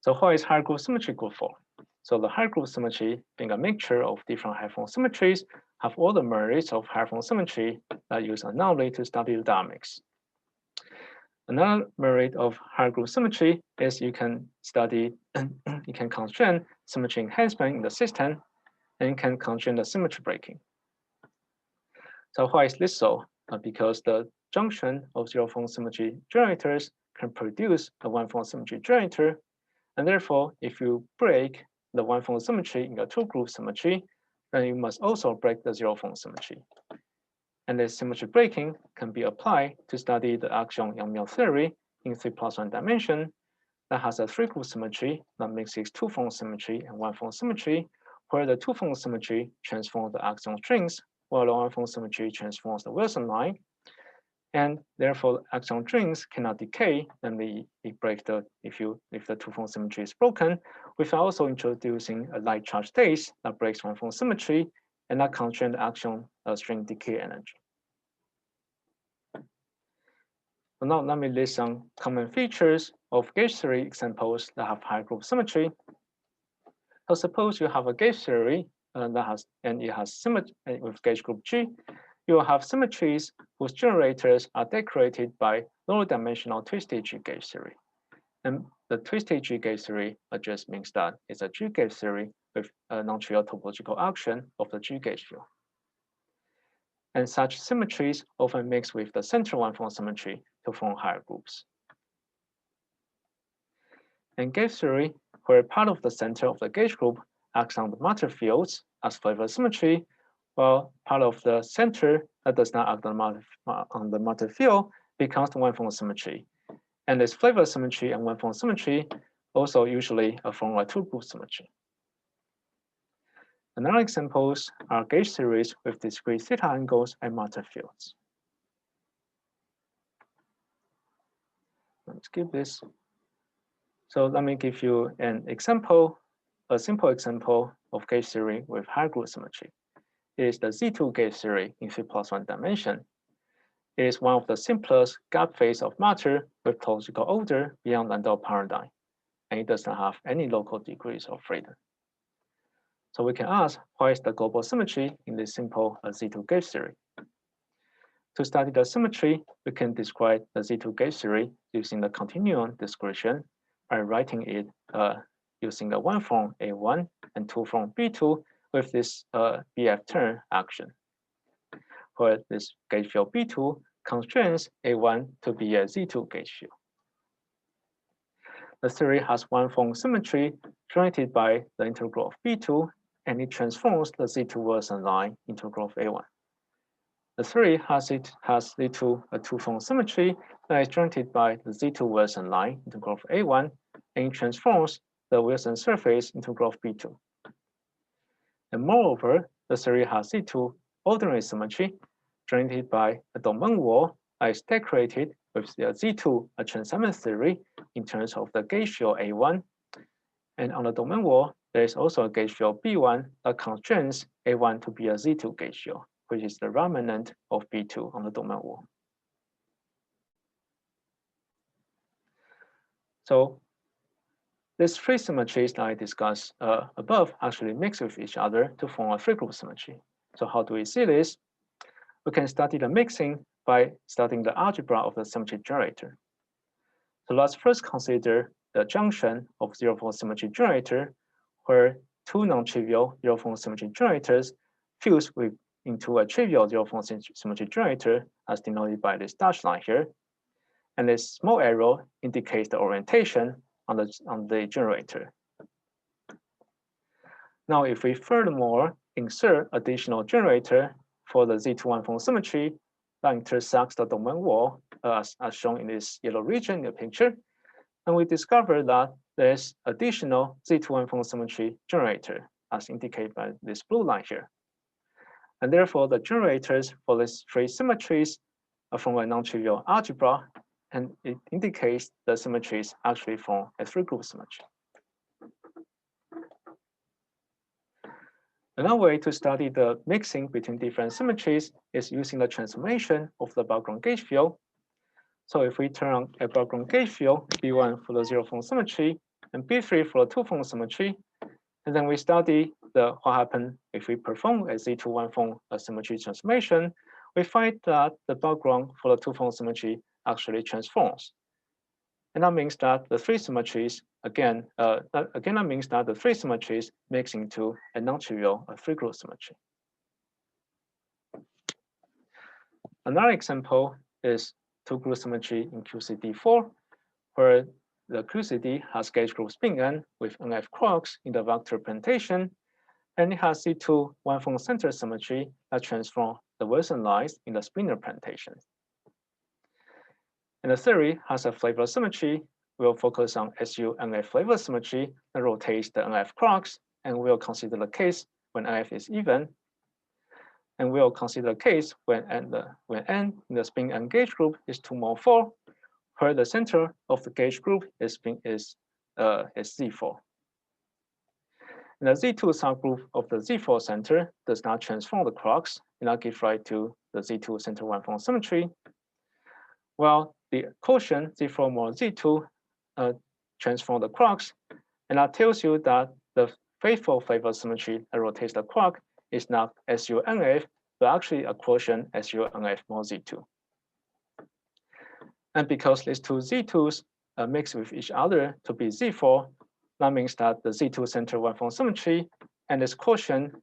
So what is higher group symmetry good for? So the higher group symmetry, being a mixture of different higher form symmetries, have all the merits of higher form symmetry that use anomaly to study the dynamics. Another merit of higher group symmetry is you can constrain symmetry enhancement in the system, and you can constrain the symmetry breaking. So why is this so? Because the junction of zero-form symmetry generators can produce a one-form symmetry generator, and therefore, if you break the one-form symmetry in a two-group symmetry, then you must also break the zero-form symmetry. And this symmetry breaking can be applied to study the axion-Yang-Mills theory in 3+1 dimension that has a three-group symmetry that mixes two-form symmetry and one-form symmetry, where the two-form symmetry transforms the axion strings, while the one-form symmetry transforms the Wilson line. And therefore, axion strings cannot decay, and it breaks if the two-form symmetry is broken, without also introducing a light charge states that breaks one-form symmetry and that constrain the axion string decay energy. So now let me list some common features of gauge theory examples that have high group symmetry. So suppose you have a gauge theory it has symmetry with gauge group G. You will have symmetries whose generators are decorated by lower dimensional twisted G gauge theory. And the twisted G gauge theory just means that it's a G gauge theory with a non-trivial topological action of the G gauge field. And such symmetries often mix with the central one-form symmetry to form higher groups. In gauge theory, where part of the center of the gauge group acts on the matter fields as flavor symmetry, while part of the center that does not act on the matter field becomes the one-form symmetry. And this flavor symmetry and one-form symmetry also usually form a two-group symmetry. Another examples are gauge theories with discrete theta angles and matter fields. Let's skip this. So let me give you an example, a simple example of gauge theory with high group symmetry. It is the Z2 gauge theory in 3+1 dimension. It is one of the simplest gap phase of matter with topological order beyond Landau paradigm, and it does not have any local degrees of freedom. So we can ask, what is the global symmetry in this simple Z2 gauge theory? To study the symmetry, we can describe the Z2 gauge theory using the continuum description by writing it using the one form A1 and two form B2 with this BF turn action, where this gauge field B2 constrains A1 to be a Z2 gauge field. The theory has one form symmetry generated by the integral of B2, and it transforms the Z2 Wilson line integral of A1. The theory has led to a two-form symmetry that is generated by the Z2 Wilson line integral of A1, and it transforms the Wilson surface integral of B2. And moreover, the theory has led to ordinary symmetry generated by a domain wall that is decorated with the Z2 transaminate theory in terms of the gauge field A1. And on the domain wall, there is also a gauge field B1 that constrains A1 to be a Z2 gauge field, which is the remnant of B2 on the domain wall. So these three symmetries that I discussed above actually mix with each other to form a three-group symmetry. So how do we see this? We can study the mixing by studying the algebra of the symmetry generator. So let's first consider the junction of zero-form symmetry generator, where two non-trivial zero-form symmetry generators fuse into a trivial zero-form symmetry generator, as denoted by this dashed line here. And this small arrow indicates the orientation on the generator. Now, if we furthermore insert additional generator for the Z2 one-form symmetry that intersects the domain wall, as shown in this yellow region in the picture, and we discover that there's additional Z2 one-form symmetry generator, as indicated by this blue line here. And therefore, the generators for these three symmetries are from a non-trivial algebra, and it indicates the symmetries actually form a three-group symmetry. Another way to study the mixing between different symmetries is using the transformation of the background gauge field. So if we turn on a background gauge field, B1 for the zero-form symmetry, and B3 for the two-form symmetry, and then we study what happens if we perform a Z2 one-form symmetry transformation, we find that the background for the two-form symmetry actually transforms. And that means that the three symmetries, that means that the three symmetries mix into a non-trivial three-group symmetry. Another example is two-group symmetry in QCD4, where the QCD has gauge group spin n with NF quarks in the vector presentation, and it has C2 one-form center symmetry that transforms the Wilson lines in the spinor presentation. And the theory has a flavor symmetry. We'll focus on SU NF flavor symmetry that rotates the NF quarks, and we'll consider the case when NF is even. And we'll consider the case when n in the spin n gauge group is 2 more 4, where the center of the gauge group is Z4. And the Z2 subgroup of the Z4 center does not transform the quarks, and that gives rise to the Z2 center one-form symmetry. Well, the quotient Z4 more Z2 transform the quarks, and that tells you that the faithful flavor symmetry that rotates the quark is not SU NF, but actually a quotient SU NF more Z2. And because these two Z2s mix with each other to be Z4, that means that the Z2 center one-form symmetry and this quotient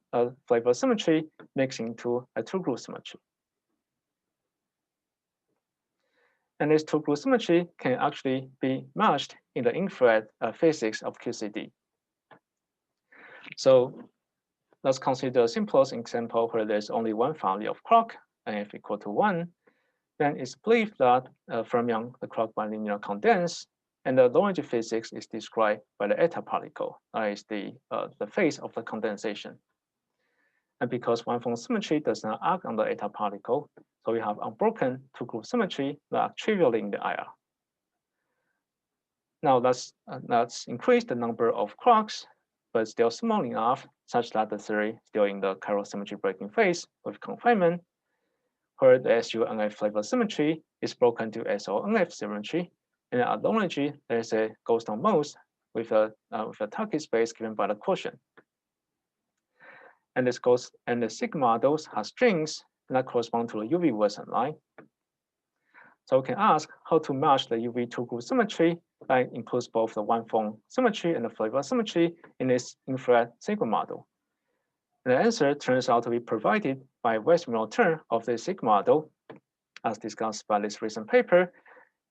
flavor symmetry mix into a two-group symmetry. And this two-group symmetry can actually be matched in the infrared physics of QCD. So let's consider a simplest example where there's only one family of quark, NF equal to 1. Then it's believed that fermion, the quark bilinear condense, and the low energy physics is described by the eta particle. That is the phase of the condensation. And because one-form symmetry does not act on the eta particle, so we have unbroken two-group symmetry that are trivially in the IR. now let's increase the number of clocks, but still small enough such that the theory still in the chiral symmetry breaking phase with confinement, where the SU-NF flavor symmetry is broken to SO-NF symmetry, and the anomaly, let's say, goes down most with a target space given by the quotient. And the sigma models have strings that correspond to the UV Wilson line. So we can ask how to match the UV two-group symmetry that includes both the one-phone symmetry and the flavor symmetry in this infrared sigma model. And the answer turns out to be provided by West-Muller term of the sigma model, as discussed by this recent paper.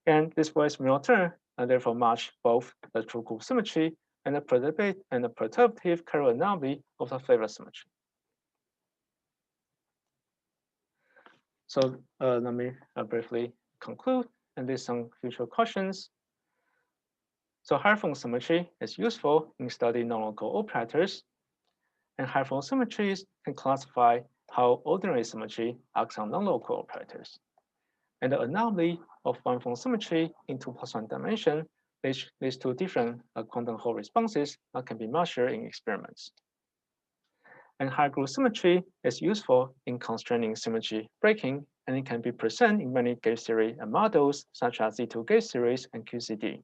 And this West-Muller term therefore match both the two-group symmetry and the perturbative chiral anomaly of the flavor symmetry. So let me briefly conclude, and there's some future questions. So higher-form symmetry is useful in studying non-local operators, and higher-form symmetries can classify how ordinary symmetry acts on non-local operators. And the anomaly of one-form symmetry in 2+1 dimension leads to different quantum Hall responses that can be measured in experiments. And high-group symmetry is useful in constraining symmetry breaking, and it can be present in many gauge theory models, such as Z2 gauge series and QCD.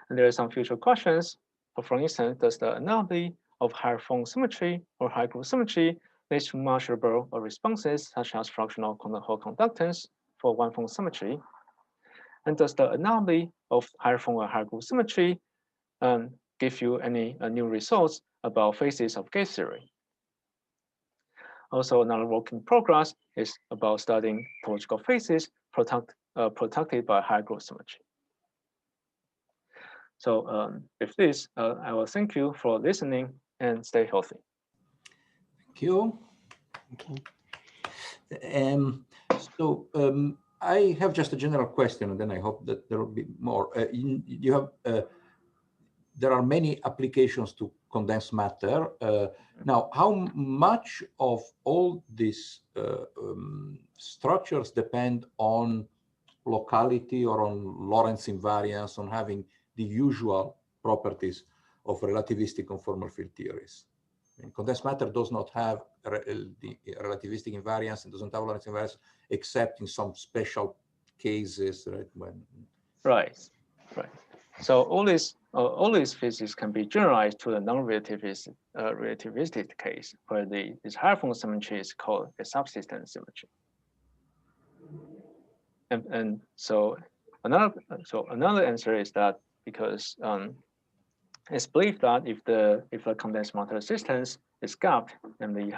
And there are some future questions. For instance, does the anomaly of higher-form symmetry or high-group symmetry lead to measurable responses, such as fractional quantum Hall conductance for one-form symmetry? And does the anomaly of higher-form or high-group symmetry give you any new results about phases of gauge theory? Also, another work in progress is about studying topological phases protected by high-group symmetry. So with this, I will thank you for listening and stay healthy. Thank you. Okay. I have just a general question, and then I hope that there will be more. There are many applications to condensed matter. Now, how much of all these structures depend on locality or on Lorentz invariance, on having the usual properties of relativistic conformal field theories? And condensed matter does not have the relativistic invariance and doesn't have Lorentz invariance, except in some special cases, right? Right. So all these physics can be generalized to the non-relativistic case, where this higher-form symmetry is called a subsystem symmetry. And so another answer is that because it's believed that if the condensed matter resistance is gapped and it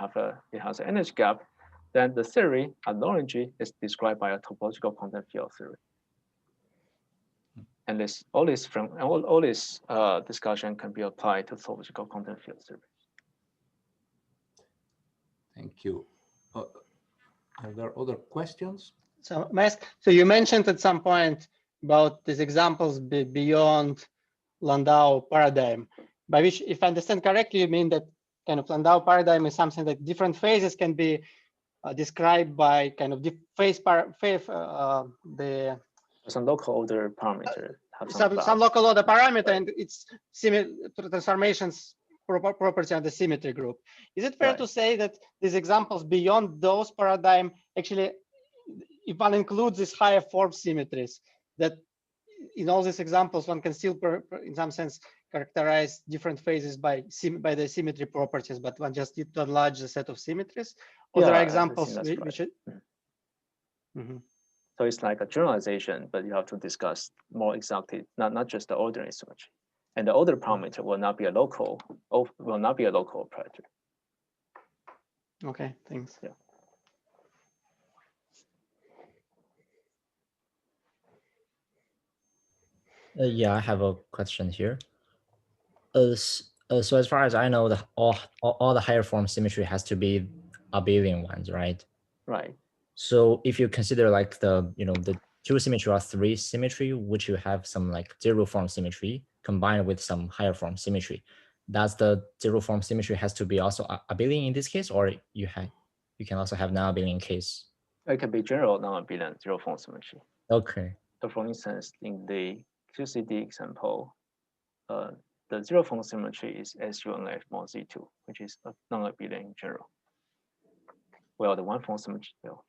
has an energy gap, then the theory analogy is described by a topological quantum field theory. And all this discussion can be applied to topological quantum field theory. Thank you. Are there other questions? So, so you mentioned at some point about these examples beyond Landau paradigm, by which, if I understand correctly, you mean that kind of Landau paradigm is something that different phases can be described by kind of the some local order parameter. Some local order parameter, and it's transformations property of the symmetry group. Is it fair to say that these examples beyond those paradigm, actually, if one includes these higher form symmetries, that in all these examples, one can still, in some sense, characterize different phases by the symmetry properties, but one just need to enlarge the set of symmetries? Or there are examples which So it's like a generalization, but you have to discuss more exactly, not just the ordinary symmetry. And the order parameter will not be a local operator. Okay, thanks. Yeah. Yeah, I have a question here. So as far as I know, all the higher form symmetry has to be abelian ones, right? Right. So if you consider like the two symmetry or three symmetry, which you have some like zero form symmetry combined with some higher form symmetry, does the zero form symmetry has to be also abelian in this case, or you can also have non-abelian case? It can be general non-abelian zero form symmetry. Okay. So for instance, in the QCD example, the zero-form symmetry is SUNF mod Z2, which is a non-abelian in general. Well, the one-form symmetry, well,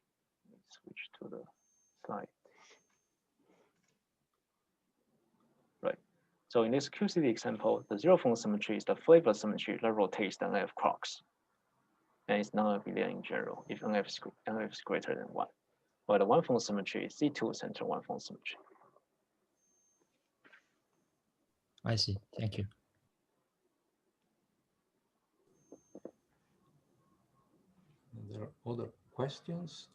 let's switch to the slide. Right. So in this QCD example, the zero-form symmetry is the flavor symmetry that rotates the NF clocks. And it's non-abelian in general if NF is greater than 1. While the one-form symmetry is Z2 center one-form symmetry. I see. Thank you. Are there other questions?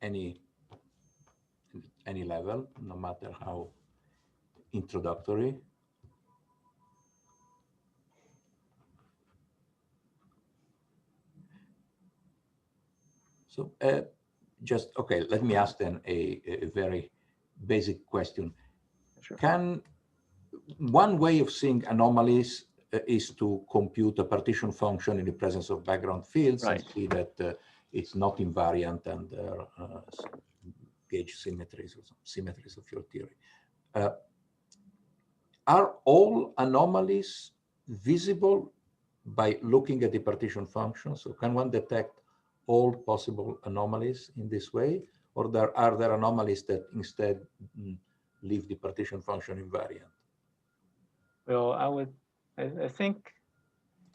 Any level, no matter how introductory. So just, okay, let me ask then a very basic question. Sure. Can one way of seeing anomalies is to compute a partition function in the presence of background fields Right. and see that it's not invariant under gauge symmetries or some symmetries of your theory. Are all anomalies visible by looking at the partition function? So can one detect all possible anomalies in this way? Or are there anomalies that instead leave the partition function invariant? Well, I think,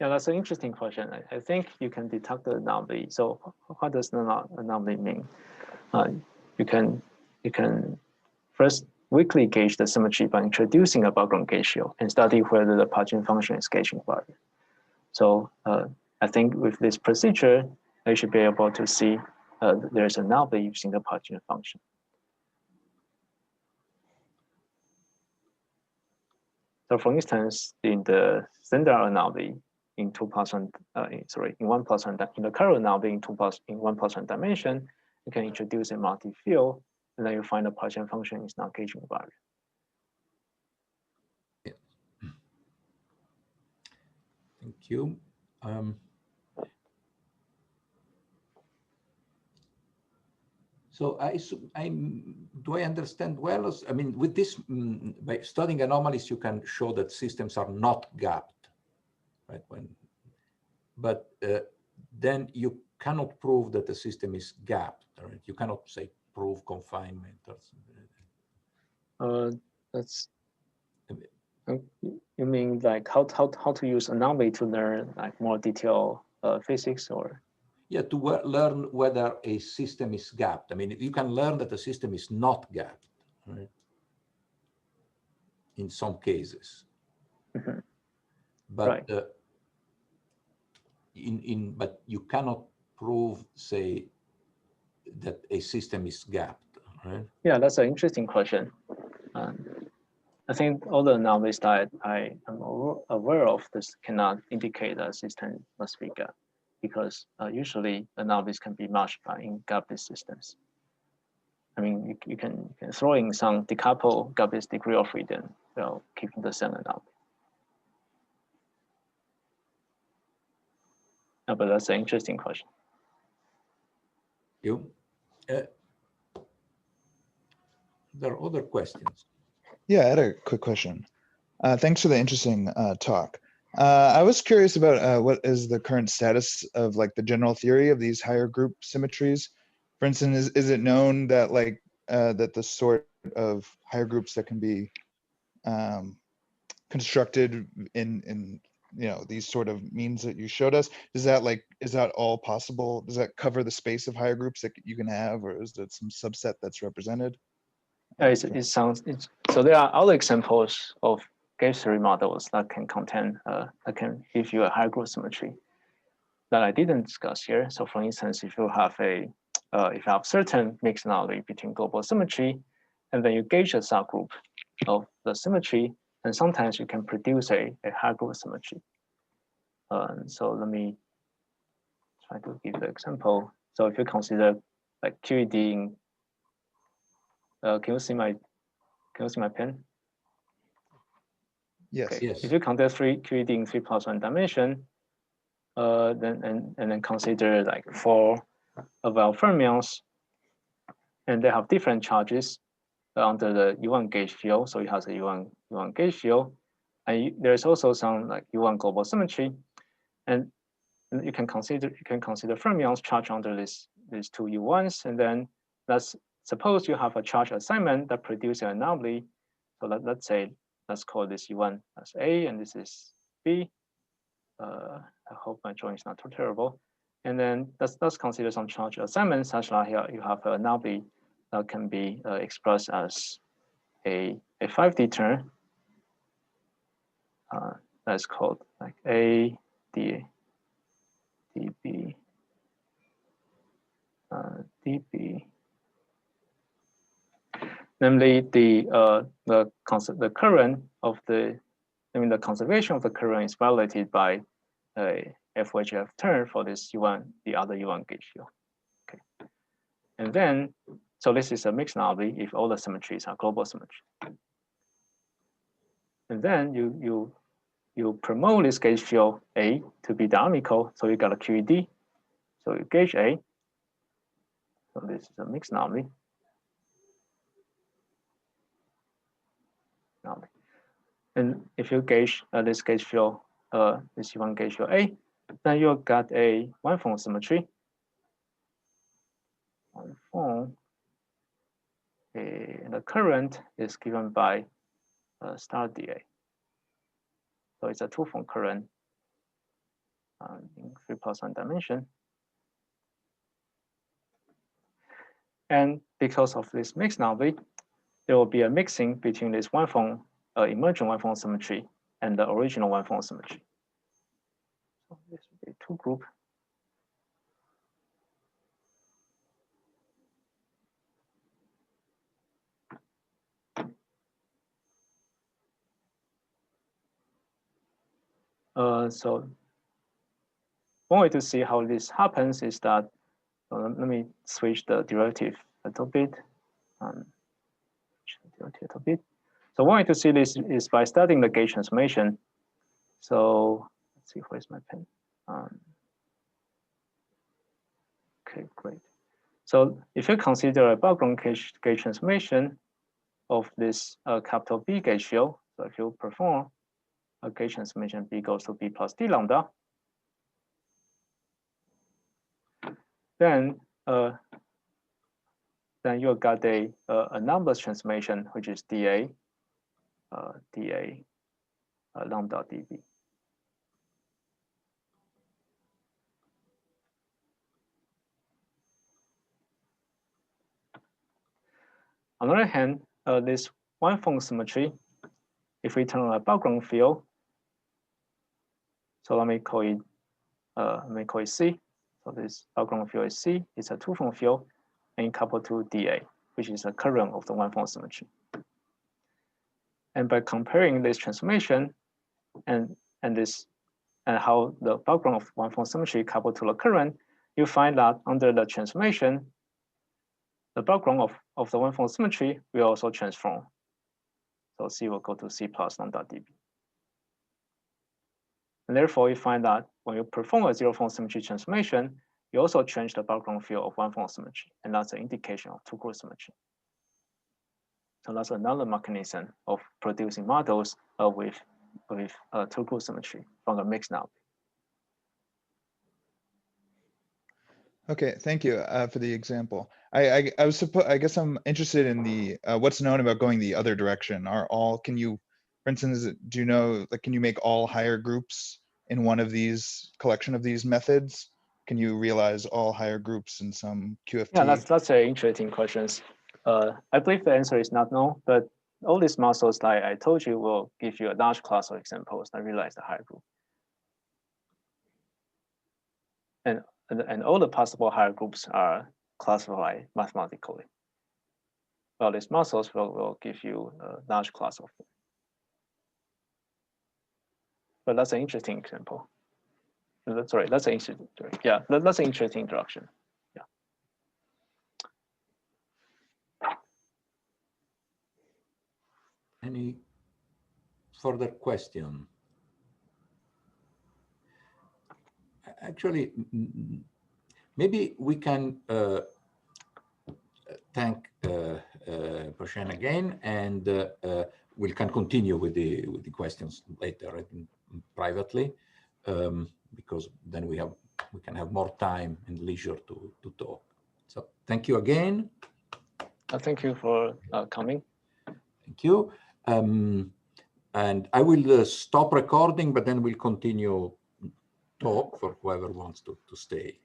yeah, that's an interesting question. I think you can detect the anomaly. So what does the anomaly mean? You can first weakly gauge the symmetry by introducing a background gauge field and study whether the partition function is gauge invariant. So I think with this procedure, I should be able to see there's an anomaly using the partition function. So for instance, in the standard anomaly in 2+1, in 1+1, in the current anomaly in 1+1 dimension, you can introduce a multi-field, and then you find the partition function is not gauge invariant. Yeah. Thank you. So do I understand well? I mean, with this, by studying anomalies, you can show that systems are not gapped, right? But then you cannot prove that the system is gapped, right? You cannot say prove confinement or something. That's, you mean like how to use anomaly to learn like more detailed physics, or? Yeah, to learn whether a system is gapped. I mean, you can learn that the system is not gapped, right? In some cases. Mm-hmm. But Right. But you cannot prove, say, that a system is gapped, right? Yeah, that's an interesting question. I think all the anomalies that I am aware of this cannot indicate that a system must be gapped, because usually anomalies can be matched by in gapless systems. I mean, you can throw in some decoupled gapless degree of freedom while keeping the same anomaly. Yeah, but that's an interesting question. You. There are other questions. Yeah, I had a quick question. Thanks for the interesting talk. I was curious about what is the current status of like the general theory of these higher group symmetries. For instance, is it known that like that the sort of higher groups that can be constructed in these sort of means that you showed us, is that all possible? Does that cover the space of higher groups that you can have, or is that some subset that's represented? So there are other examples of gauge theory models that can contain that can give you a higher group symmetry that I didn't discuss here. So for instance, if you have certain mixed anomaly between global symmetry, and then you gauge a subgroup of the symmetry, and sometimes you can produce a higher group symmetry. So let me try to give the example. So if you consider like QED in, can you see my pen? Yes. Okay. Yes. If you consider QED in 3+1 dimension, then consider like 4 well fermions, and they have different charges under the U1 gauge field. So it has a U1 gauge field, and there's also some like U1 global symmetry, and you can consider fermions charged under these 2 U1s, and then suppose you have a charge assignment that produces an anomaly. So let's call this U1 as A, and this is B. I hope my drawing is not too terrible. And then let's consider some charge assignment such that here you have an anomaly that can be expressed as a 5D term. That's called like A, D, DB, DB. Namely, the current of the conservation of the current is violated by a FHF term for this U1, the other U1 gauge field. Okay, and then so this is a mixed anomaly if all the symmetries are global symmetry. And then you promote this gauge field A to be dynamical, so you got a QED. So you gauge A. So this is a mixed anomaly. And if you gauge this gauge field, this U1 gauge field A, then you got a one-form symmetry. One-form. The current is given by star dA. So it's a two-form current in 3+1 dimension. And because of this mixed anomaly, there will be a mixing between this one-form emergent one-form symmetry and the original one-form symmetry. So this will be two group. So one way to see how this happens is that, let me switch the derivative a little bit. So one way to see this is by studying the gauge transformation. So let's see, where's my pen? Okay, great. So if you consider a background gauge transformation of this capital B gauge field, so if you perform a gauge transformation B goes to B plus D lambda, then you got a anomalous transformation, which is dA lambda dB. On the other hand, this one-form symmetry, if we turn on a background field, so let me call it C. So this background field is C. It's a two-form field, and coupled to dA, which is the current of the one-form symmetry. And by comparing this transformation and how the background of one-form symmetry coupled to the current, you find that under the transformation, the background of the one-form symmetry will also transform. So C will go to C plus lambda dB. And therefore, you find that when you perform a zero-form symmetry transformation, you also change the background field of one-form symmetry, and that's an indication of two-group symmetry. So that's another mechanism of producing models with two-group symmetry from the mixed anomaly. Okay, thank you for the example. I guess I'm interested in the what's known about going the other direction. Can you, for instance, do you know, like, can you make all higher groups in one of these collection of these methods? Can you realize all higher groups in some QFT? Yeah, that's an interesting question. I believe the answer is not no, but all these models, like I told you, will give you a large class of examples that realize the higher group. And all the possible higher groups are classified mathematically. Well, these models will give you a large class of them. But that's an interesting example. Sorry, that's an interesting. Yeah, that's an interesting introduction. Yeah. Any further question? actually, maybe we can thank Po-Shen again, and we can continue with the questions later privately, because then we can have more time and leisure to talk. So thank you again. Thank you for coming. Thank you. And I will stop recording, but then we'll continue talk for whoever wants to stay.